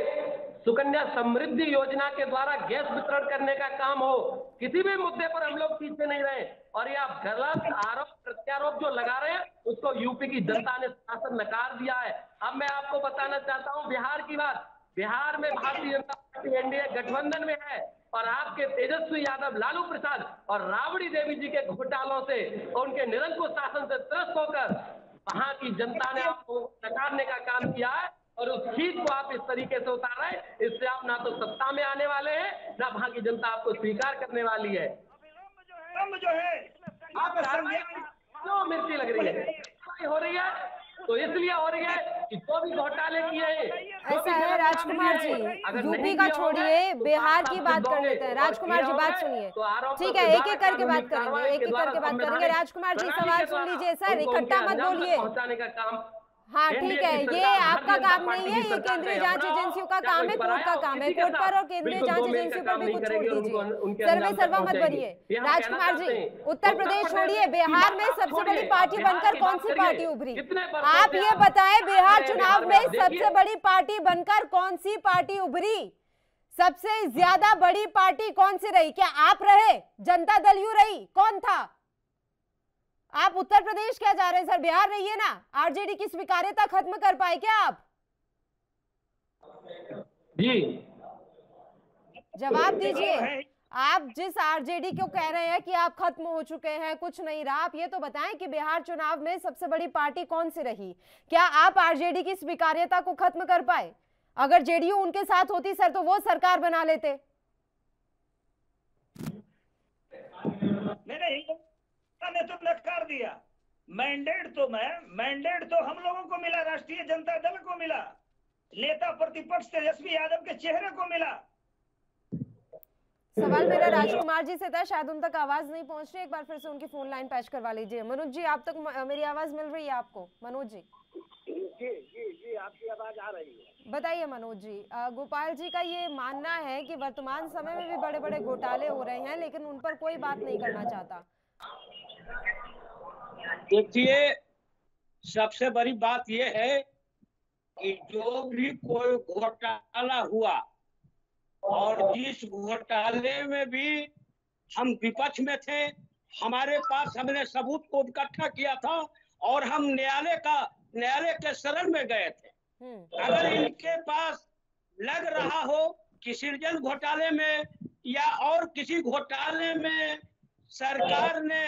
सुकन्या समृद्धि योजना के द्वारा गैस वितरण करने का काम हो, किसी भी मुद्दे पर हम लोग पीछे नहीं रहे। और ये आप गलत आरोप प्रत्यारोप जो लगा रहे हैं, उसको यूपी की जनता ने शासन नकार दिया है। अब मैं आपको बताना चाहता हूँ बिहार की बात। बिहार में भारतीय जनता पार्टी एनडीए गठबंधन में है, और आपके तेजस्वी यादव, लालू प्रसाद और राबड़ी देवी जी के घोटालों से और उनके निरंकुश शासन से त्रस्त होकर वहां की जनता ने आपको नकारने का काम किया है, और उस चीज को आप इस तरीके से उतार रहे हैं। इससे आप ना तो सत्ता में आने वाले हैं, ना वहां की जनता आपको स्वीकार करने वाली है। जो है आप क्यों मिर्ची लग रही है? हो रही है तो इसलिए हो रही है कि जो भी घोटाले किए हैं। ऐसा है राजकुमार जी, यूपी का छोड़िए, बिहार की बात कर लेते हैं। राजकुमार जी बात सुनिए, ठीक है, एक एक करके बात करेंगे, एक एक करके बात करेंगे। राजकुमार जी सवाल सुन लीजिए सर, इकट्ठा मत बोलिए। पहुंचाने का काम, हाँ ठीक है, ये आपका काम नहीं है, ये केंद्रीय जांच एजेंसियों का काम है, कोर्ट का काम है। कोर्ट पर और केंद्रीय जांच एजेंसियों पर भी कुछ छोड़ दीजिए, सर्वे सर्वा मत बनिए। राजकुमार जी, उत्तर प्रदेश छोड़िए, बिहार में सबसे बड़ी पार्टी बनकर कौन सी पार्टी उभरी? आप ये बताएं, बिहार चुनाव में सबसे बड़ी पार्टी बनकर कौन सी पार्टी उभरी? सबसे ज्यादा बड़ी पार्टी कौन सी रही? क्या आप रहे? जनता दल यू रही? कौन था? आप उत्तर प्रदेश क्या जा रहे हैं सर? बिहार रहिए ना। आरजेडी की स्वीकार्यता खत्म कर पाए क्या आप? जी जवाब दीजिए। आप जिस आरजेडी को कह रहे हैं कि आप खत्म हो चुके हैं, कुछ नहीं रहा, आप ये तो बताएं कि बिहार चुनाव में सबसे बड़ी पार्टी कौन सी रही? क्या आप आरजेडी की स्वीकार्यता को खत्म कर पाए? अगर जेडीयू उनके साथ होती सर तो वो सरकार बना लेते। ने तो नकार दिया। मैंडेट तो हम लोगों को मिला, राष्ट्रीय जनता दल को मिला, नेता प्रतिपक्ष तेजस्वी यादव के चेहरे को मिला। सवाल मेरा राजकुमार जी से था, शायद उन तक आवाज नहीं पहुंच रही, एक बार फिर से उनकी फोन लाइन पैच करवा लीजिए। मनोज जी, आप तक मेरी आवाज मिल रही है आपको? मनोज जी जी आपकी आवाज आ रही है। बताइए मनोज जी, गोपाल जी का ये मानना है कि वर्तमान समय में भी बड़े बड़े घोटाले हो रहे हैं, लेकिन उन पर कोई बात नहीं करना चाहता। देखिए, सबसे बड़ी बात यह है कि जो भी कोई घोटाला हुआ, और जिस घोटाले में भी हम विपक्ष में थे, हमारे पास हमने सबूत को इकट्ठा किया था और हम न्यायालय के शरण में गए थे। अगर इनके पास लग रहा हो कि सृजन घोटाले में या और किसी घोटाले में सरकार ने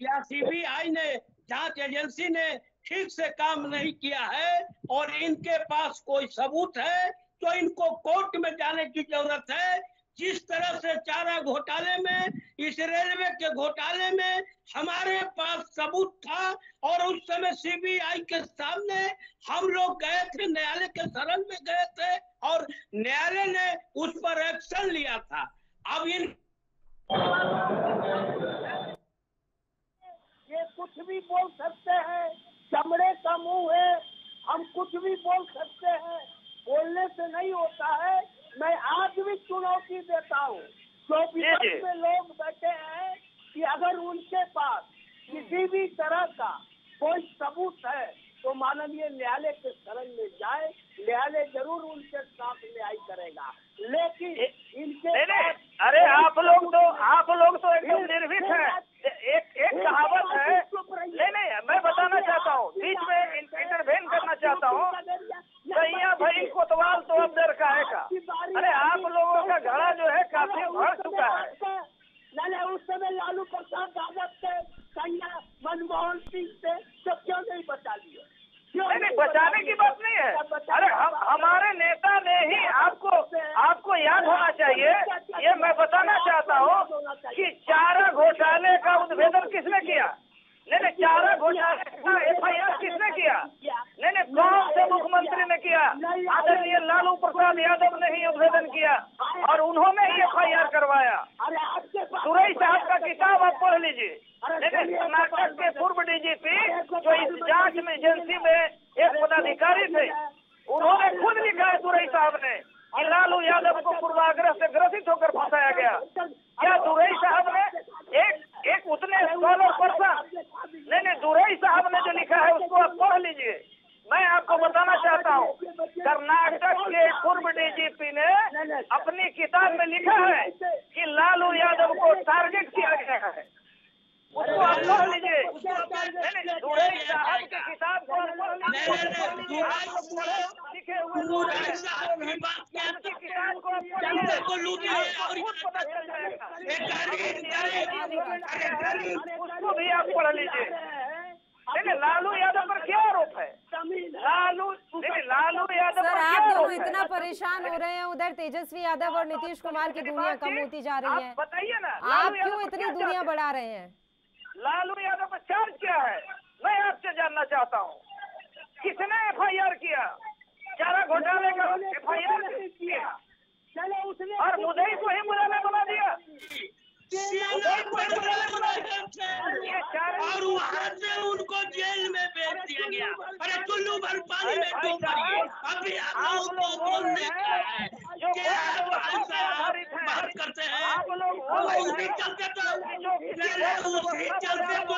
या सीबीआई ने, जांच एजेंसी ने ठीक से काम नहीं किया है और इनके पास कोई सबूत है, तो इनको कोर्ट में जाने की जरूरत है। जिस तरह से चारा घोटाले में, इस रेलवे के घोटाले में हमारे पास सबूत था और उस समय सीबीआई के सामने हम लोग गए थे, न्यायालय के शरण में गए थे और न्यायालय ने उस पर एक्शन लिया था। अब ये कुछ भी बोल सकते हैं, चमड़े का मुंह है, हम कुछ भी बोल सकते हैं, बोलने से नहीं होता है। मैं आज भी चुनौती देता हूँ जो विपक्ष में लोग बैठे हैं कि अगर उनके पास किसी भी तरह का कोई सबूत है तो माननीय न्यायालय के शरण में जाए, न्यायालय जरूर उनके साथ न्याय करेगा। लेकिन इनके अरे आप लोग तो एकदम निर्भीक हैं। एक कहावत है, नहीं मैं बताना चाहता हूँ, बीच में इंटरवेन करना चाहता हूँ। सैया भाई कोतवाल तो अब डर का है का। अरे आप लोगों का घड़ा जो है काफी भर चुका है। उस समय लालू प्रसाद यादव से, सैया मनमोहन सिंह से तो क्यों नहीं बचा लिया? नहीं, बचाने की बात नहीं है। अरे हमारे नेता ने ही आपको याद होना चाहिए। ये मैं बताना चाहता हूँ कि चारा घोटाले का उद्भेदन किसने किया? नहीं, चारा घोटाले का FIR किसने किया? नहीं, कौन से मुख्यमंत्री ने किया? आदरणीय लालू प्रसाद यादव ने ही उद्भेदन किया और उन्होंने ही FIR करवाया। सुरई साहब का किताब आप पढ़ लीजिए। लेकिन कर्नाटक के पूर्व DGP जो इस जांच में एजेंसी में एक पदाधिकारी थे, उन्होंने खुद लिखा है सुरई साहब ने कि लालू यादव को पूर्वाग्रह से ग्रसित होकर फंसाया गया। क्या दुरई साहब ने एक उतने स्कॉलर पर्सन, नहीं, दुरई साहब ने जो लिखा है उसको आप पढ़ लीजिए। मैं आपको बताना चाहता हूँ, कर्नाटक के पूर्व DGP ने अपनी किताब में लिखा है कि लालू यादव को टारगेट किया गया है। उसको आप पढ़ लीजिए। दुरई साहब की किताब को आप पढ़ लीजिए। लिखे हुए किताब को उसको भी आप पढ़ लीजिए। लालू यादव पर क्या आरोप है? लालू यादव सर, आप दोनों इतना परेशान हो रहे हैं, उधर तेजस्वी यादव और नीतीश कुमार की दूरियां कम होती जा रही है, बताइए ना, आप क्यों इतनी दूरियां बढ़ा रहे हैं? लालू यादव पर चार्ज क्या है, मैं आपसे जानना चाहता हूँ। किसने FIR किया? चारा घोटाले का FIR किया और मुद्दई को ही मुलाना बना दिया। और वहाँ से उनको जेल में भेज दिया गया। अरे चुल्लू भर पानी में डूब गए। अभी आप लोगों को बोलने का है कि बात करते हैं, उसी चलते को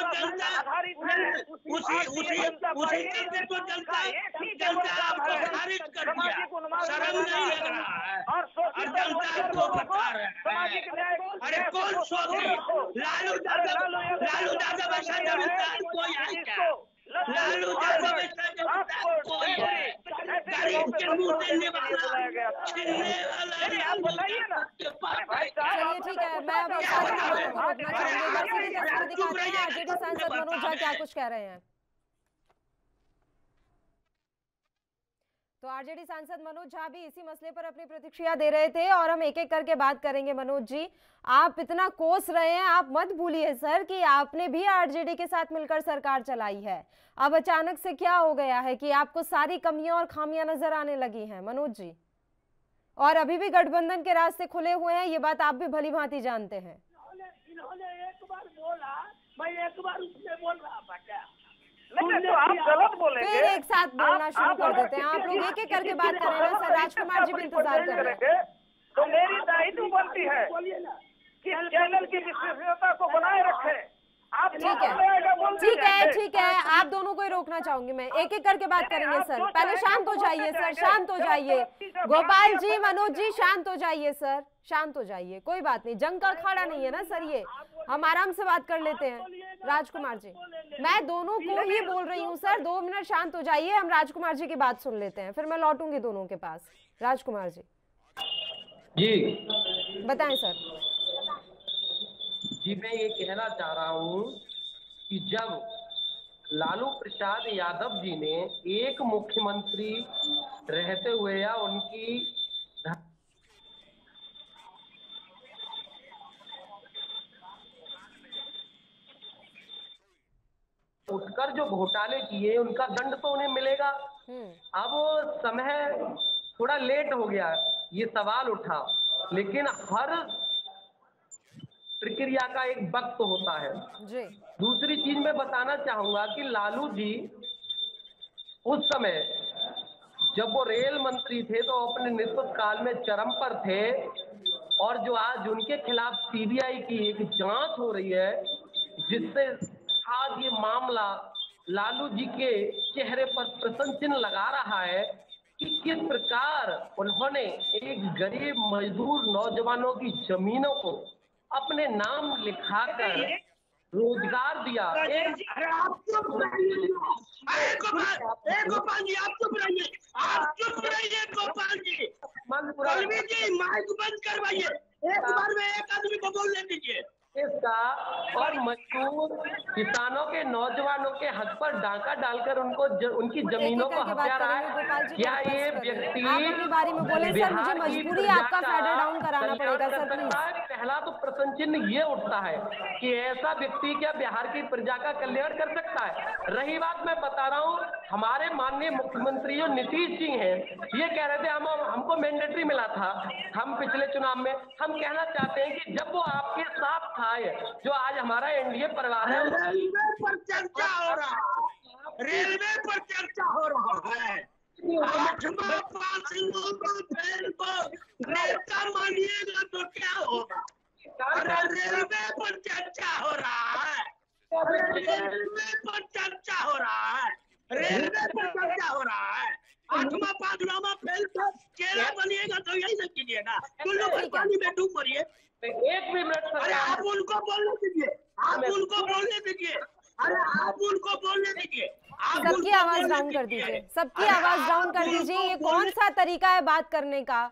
जनता आपको खारिज कर दिया। शर्म नहीं लग रहा है और जनता को बता रहे हैं। अरे कौन लालू यादव ऐसा जमींदार कोई है क्या? लालू यादव ऐसा जमींदार कोई है? गरीब के मुंह से निवाला छीनने वाला। आप बताइए ना। चलिए ठीक है, मैं अब रोकना चाहूंगी। आरजेडी सांसद मनोज झा क्या कुछ कह रहे हैं? तो आरजेडी सांसद मनोज झा भी इसी मसले पर अपनी प्रतिक्रिया दे रहे थे और हम एक एक करके बात करेंगे। मनोज जी, आप इतना कोस रहे हैं, आप मत भूलिए सर कि आपने भी आरजेडी के साथ मिलकर सरकार चलाई है। अब अचानक से क्या हो गया है कि आपको सारी कमियां और खामियां नजर आने लगी हैं मनोज जी? और अभी भी गठबंधन के रास्ते खुले हुए हैं, ये बात आप भी भली भांति जानते हैं। इन्होंने एक बार बोला, मैं एक बार उसमें बोल रहा था क्या? तो आप गलत बोलेंगे। फिर एक साथ बोलना शुरू कर देते हैं। आप लोग एक एक करके बात कर रहे हैं सर। राजकुमार जी भी इंतजार कर रहे हैं। तो मेरी दायित्व बनती है कि चैनल की विश्वसनीयता को बनाए रखें। आप ठीक है, आप दोनों को ही रोकना चाहूंगी मैं। एक एक करके बात करेंगे सर। पहले शांत हो जाइए सर, शांत हो जाइए। गोपाल जी, मनोज जी, शांत हो जाइए सर, शांत हो जाइए। कोई बात नहीं, जंग का अखाड़ा नहीं है ना सर, ये हम आराम से बात कर लेते हैं। राजकुमार जी, मैं दोनों को ही बोल रही हूँ सर, 2 मिनट शांत हो जाइए। हम राजकुमार जी की बात सुन लेते हैं, फिर मैं लौटूंगी दोनों के पास। राजकुमार जी बताएं सर। जी, मैं ये कहना चाह रहा हूँ कि जब लालू प्रसाद यादव जी ने एक मुख्यमंत्री रहते हुए या उनकी उठकर जो घोटाले किए उनका दंड तो उन्हें मिलेगा। अब समय थोड़ा लेट हो गया, ये सवाल उठा, लेकिन हर प्रक्रिया का एक वक्त होता है जी। दूसरी चीज मैं बताना चाहूंगा कि लालू जी उस समय जब वो रेल मंत्री थे तो अपने नेतृत्व काल में चरम पर थे, और जो आज उनके खिलाफ सीबीआई की एक जांच हो रही है, जिससे आज ये मामला लालू जी के चेहरे पर प्रश्न चिन्ह लगा रहा है कि किस प्रकार उन्होंने एक गरीब मजदूर नौजवानों की जमीनों को अपने नाम लिखाकर रोजगार दिया। गोपाल जी आप चुप रहिए, आप चुप रहिए गोपाल जी। कलवी जी माइक बंद करवाइए, एक बार में एक आदमी को बोलने दीजिए। इसका और मजदूर किसानों के नौजवानों के हक पर डाका डालकर उनको उनकी जमीनों को हत्या रहा है। क्या ये व्यक्ति बारे में बोले सर, मुझे मजबूरी आपका फेडर डाउन कराना पड़ेगा सर प्लीज। पहला तो प्रश्न चिन्ह ये उठता है कि ऐसा व्यक्ति क्या बिहार की प्रजा का कल्याण कर सकता है? रही बात, मैं बता रहा हूँ, हमारे माननीय मुख्यमंत्री जो नीतीश जी हैं, ये कह रहे थे हमको मैंडेटरी मिला था, हम पिछले चुनाव में, हम कहना चाहते हैं कि जब वो आपके साथ जो आज हमारा एनडीए परिवार है, रेलवे पर चर्चा हो रहा है, रेलवे पर चर्चा हो रहा है। 8वां पासिंग नेता मानिएगा तो क्या होगा? रेलवे पर चर्चा हो रहा है, रेलवे पर चर्चा हो रहा है, रेलवे पर चर्चा हो रहा है। 8वां पागनामा फेल कर चेहरा बनिएगा तो यही न कीजिएगा, कुल्लू पर पानी में डूब मरिए। एक भी मिनट, अरे आप उनको बोलने दीजिए, आप उनको बोलने दीजिए, अरे आप उनको बोलने दीजिए। सबकी आवाज डाउन कर दीजिए, सबकी आवाज डाउन कर दीजिए। ये कौन सा तरीका है बात करने का?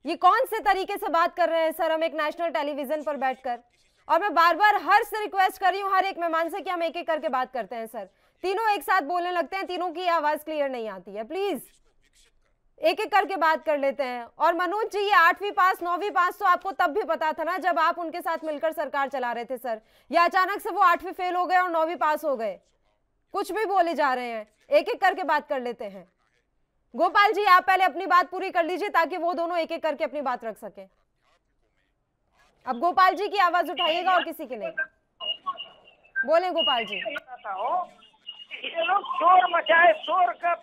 ये कौन से तरीके से बात कर रहे हैं सर हम एक नेशनल टेलीविजन पर बैठकर? और मैं बार बार हर से रिक्वेस्ट कर रही हूँ हर एक मेहमान से कि हम एक एक करके बात करते हैं सर। तीनों एक साथ बोलने लगते हैं, तीनों की आवाज क्लियर नहीं आती है, प्लीज एक एक करके बात कर लेते हैं। और मनोज जी, ये 8वीं पास 9वीं पास तो आपको तब भी पता था ना जब आप उनके साथ मिलकर सरकार चला रहे थे सर, या अचानक से वो 8वीं फेल हो गए और 9वीं पास हो गए? कुछ भी बोले जा रहे हैं, एक एक करके बात कर लेते हैं। गोपाल जी आप पहले अपनी बात पूरी कर लीजिए ताकि वो दोनों एक एक करके अपनी बात रख सके। अब गोपाल जी की आवाज उठाइएगा और किसी की नहीं। बोले गोपाल जी। ये लोग शोर मचाए, शोर का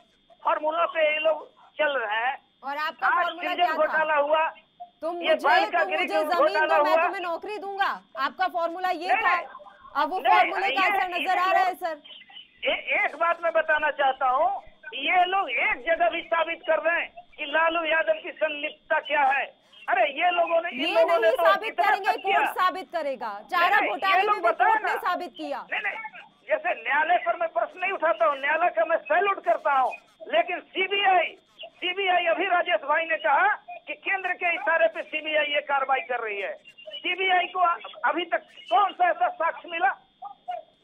फॉर्मूला पे ये लोग चल रहे हैं। और आपका फॉर्मूला क्या था? घोटाला हुआ, मुझे जमीन दो, मैं तुम्हें नौकरी दूंगा, आपका फॉर्मूला ये था। अब वो फॉर्मूले का असर नजर आ रहा है सर। एक बात मैं बताना चाहता हूँ, ये लोग एक जगह भी साबित कर रहे हैं कि लालू यादव की संलिप्तता क्या है। अरे ये लोगों ने ये नहीं साबित करेंगे, कोर्ट साबित करेगा। चारा घोटाले में भी कोर्ट ने साबित किया। नहीं, जैसे न्यायालय पर मैं प्रश्न नहीं उठाता हूँ, न्यायालय का मैं सैल्यूट करता हूँ, लेकिन सीबीआई अभी राजेश भाई ने कहा कि केंद्र के इशारे पे सीबीआई ये कार्रवाई कर रही है। सीबीआई को अभी तक कौन सा ऐसा साक्ष्य मिला?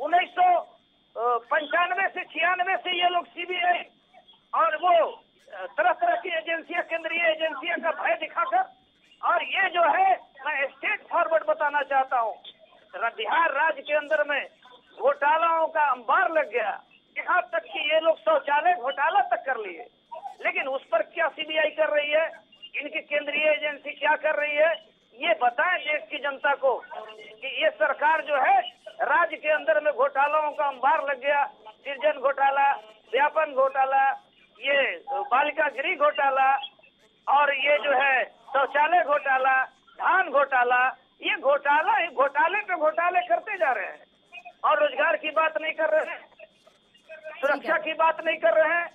1995 से 96 से ये लोग सीबीआई और वो तरह तरह की एजेंसियां, केंद्रीय एजेंसियां का भय दिखाकर, और ये जो है मैं स्टेट फॉरवर्ड बताना चाहता हूँ, बिहार राज्य के अंदर में घोटालाओं का अंबार लग गया, यहाँ तक कि ये लोग शौचालय घोटाला तक कर लिए। लेकिन उस पर क्या सीबीआई कर रही है, इनकी केंद्रीय एजेंसी क्या कर रही है, ये बताएं देश की जनता को कि ये सरकार जो है राज्य के अंदर में घोटालाओं का अंबार लग गया। सृजन घोटाला, व्यापन घोटाला, ये बालिका गृह घोटाला, और ये जो है शौचालय घोटाला, धान घोटाला, ये घोटाले पे घोटाले करते जा रहे हैं और रोजगार की बात नहीं कर रहे हैं, सुरक्षा की बात नहीं कर रहे हैं।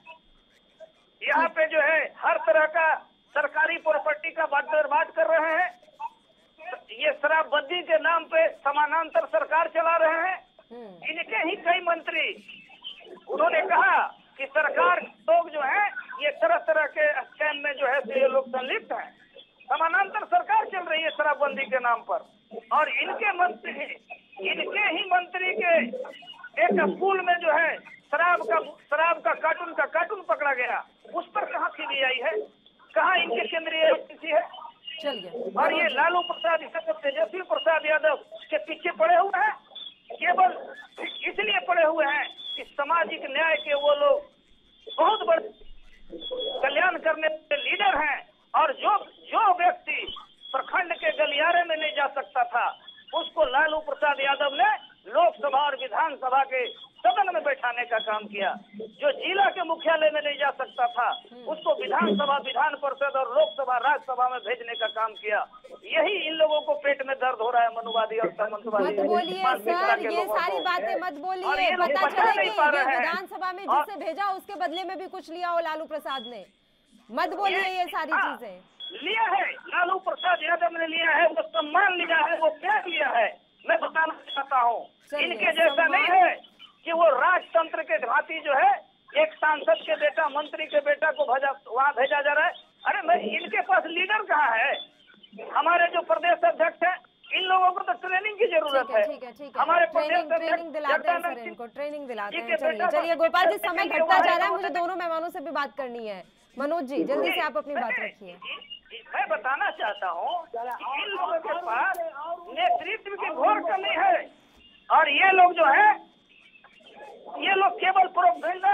यहाँ पे जो है हर तरह का सरकारी प्रॉपर्टी का बर्बाद कर रहे हैं। ये शराबबंदी के नाम पे समानांतर सरकार चला रहे हैं। इनके ही कई मंत्री उन्होंने कहा कि सरकार लोग जो है ये तरह तरह के स्कैम में जो है ये लोग संलिप्त हैं। समानांतर सरकार चल रही है शराबबंदी के नाम पर, और इनके ही मंत्री के एक स्कूल में जो है शराब का कार्टून पकड़ा गया, उस पर कहाँ सीबीआई है, कहाँ इनके केंद्रीय एजेंसी है? चलिए, और ये लालू प्रसाद यादव, तेजस्वी प्रसाद यादव के पीछे पड़े हुए हैं, केवल इसलिए पड़े हुए हैं कि सामाजिक न्याय के वो लोग बहुत बड़े कल्याण करने वाले लीडर हैं, और जो व्यक्ति प्रखंड के गलियारे में नहीं जा सकता था, उसको लालू प्रसाद यादव ने लोकसभा और विधानसभा के सदन में बैठाने का काम किया। जो जिला के मुख्यालय में नहीं जा सकता था, उसको विधानसभा, विधान परिषद और लोकसभा, राज्यसभा में भेजने का काम किया। यही इन लोगों को पेट में दर्द हो रहा है, मनुवादी और सामंतवादी। मत बोलिए सर, ये सारी बातें मत बोलिए। पता चले कि विधानसभा में जिसे भेजा उसके बदले में भी कुछ लिया हो लालू प्रसाद ने। मत बोलिए ये सारी चीजें। लिया है, लालू प्रसाद यादव ने लिया है, वो सम्मान लिया है, वो प्यार लिया है। मैं बताना चाहता हूँ, इनके जैसा नहीं है कि वो राजतंत्र के भांति जो है एक सांसद के बेटा, मंत्री के बेटा को वहाँ भेजा जा रहा है। अरे मैं, इनके पास लीडर कहाँ है? हमारे जो प्रदेश अध्यक्ष है, इन लोगों को तो ट्रेनिंग की जरूरत है। हमारे ट्रेनिंग दिलाते हैं सर, इनको ट्रेनिंग दिलाते हैं। चलिए गोपाल जी, समय घटता जा रहा है, मुझे दोनों मेहमानों से भी बात करनी है। मनोज जी, जल्दी से आप अपनी बात रखिए। मैं बताना चाहता हूँ, इन लोगों के पास नेतृत्व की घोर कमी है, और ये लोग जो है, ये लोग केवल propaganda,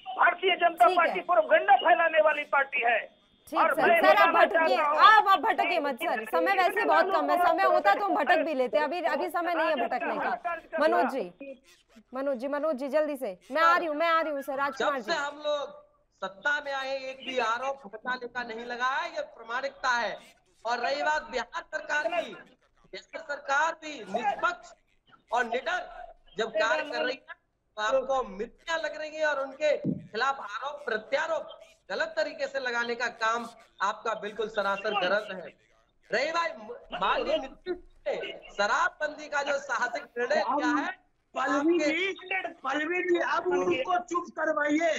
Bharatiya Janata party propaganda फैलाने वाली पार्टी है। ठीक सर, आप भटकिए, आप भटके मत सर, समय वैसे बहुत कम है। समय होता तो हम भटक भी लेते, अभी समय नहीं है भटकने का। मनोज जी जल्दी से। मैं आ रही हूँ सर। राजकुमार जी, हम लोग सत्ता में आए, एक भी आरोप हटाने का नहीं लगा है, ये प्रामाणिकता है। और रही बात बिहार सरकार की, बिहार सरकार भी निष्पक्ष और निडर जब कार्य कर रही है, तो आपको मिर्चियां लग रही है, और उनके खिलाफ आरोप प्रत्यारोप गलत तरीके से लगाने का काम आपका बिल्कुल सरासर गलत है। रही बात माननीय नीतीश ने शराबबंदी का जो साहसिक निर्णय किया है, पल्लवी जी आप उनको चुप करवाइए।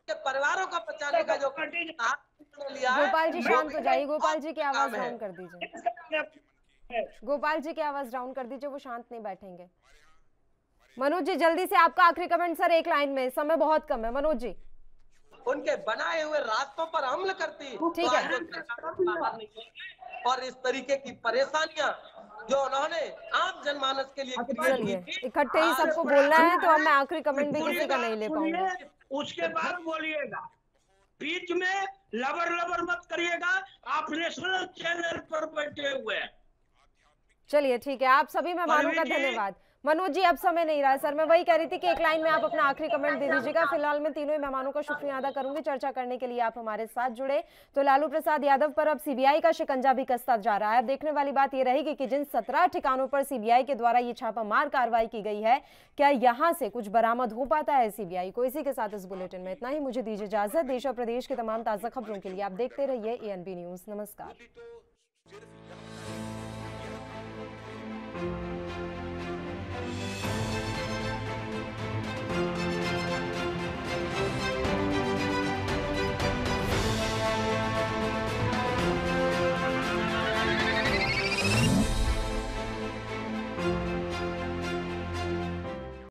परिवारों को बचाने का जो लिया है। गोपाल जी शांत हो जाइए, गोपाल जी की आवाज डाउन कर दीजिए। गोपाल जी की आवाज डाउन कर दीजिए, वो शांत नहीं बैठेंगे। मनोज जी जल्दी से आपका आखिरी कमेंट सर, एक लाइन में, समय बहुत कम है। मनोज जी, उनके बनाए हुए रास्तों पर हमला करती, ठीक है, और इस तरीके की परेशानियां जो उन्होंने आम जनमानस के लिए क्रिएट की, इकट्ठे ही सबको बोलना है, तो अब मैं आखिरी कमेंट भी किसी का नहीं ले पाऊंगी। उसके बाद बोलिएगा, बीच में लबर मत करिएगा, आप नेशनल चैनल पर बैठे हुए हैं। चलिए ठीक है, आप सभी मेहमानों का धन्यवाद। मनोज जी अब समय नहीं रहा सर, मैं वही कह रही थी कि एक लाइन में आप अपना आखिरी कमेंट दे दीजिएगा। फिलहाल मैं तीनों ही मेहमानों का शुक्रिया अदा करूंगी चर्चा करने के लिए आप हमारे साथ जुड़े। तो लालू प्रसाद यादव पर अब सीबीआई का शिकंजा भी कसता जा रहा है। अब देखने वाली बात यह रहेगी कि जिन 17 ठिकानों पर सीबीआई के द्वारा ये छापामार कार्रवाई की गई है, क्या यहां से कुछ बरामद हो पाता है सीबीआई को। इसी के साथ इस बुलेटिन में इतना ही, मुझे दीजिए इजाजत। देश और प्रदेश की तमाम ताजा खबरों के लिए आप देखते रहिए ANB न्यूज। नमस्कार।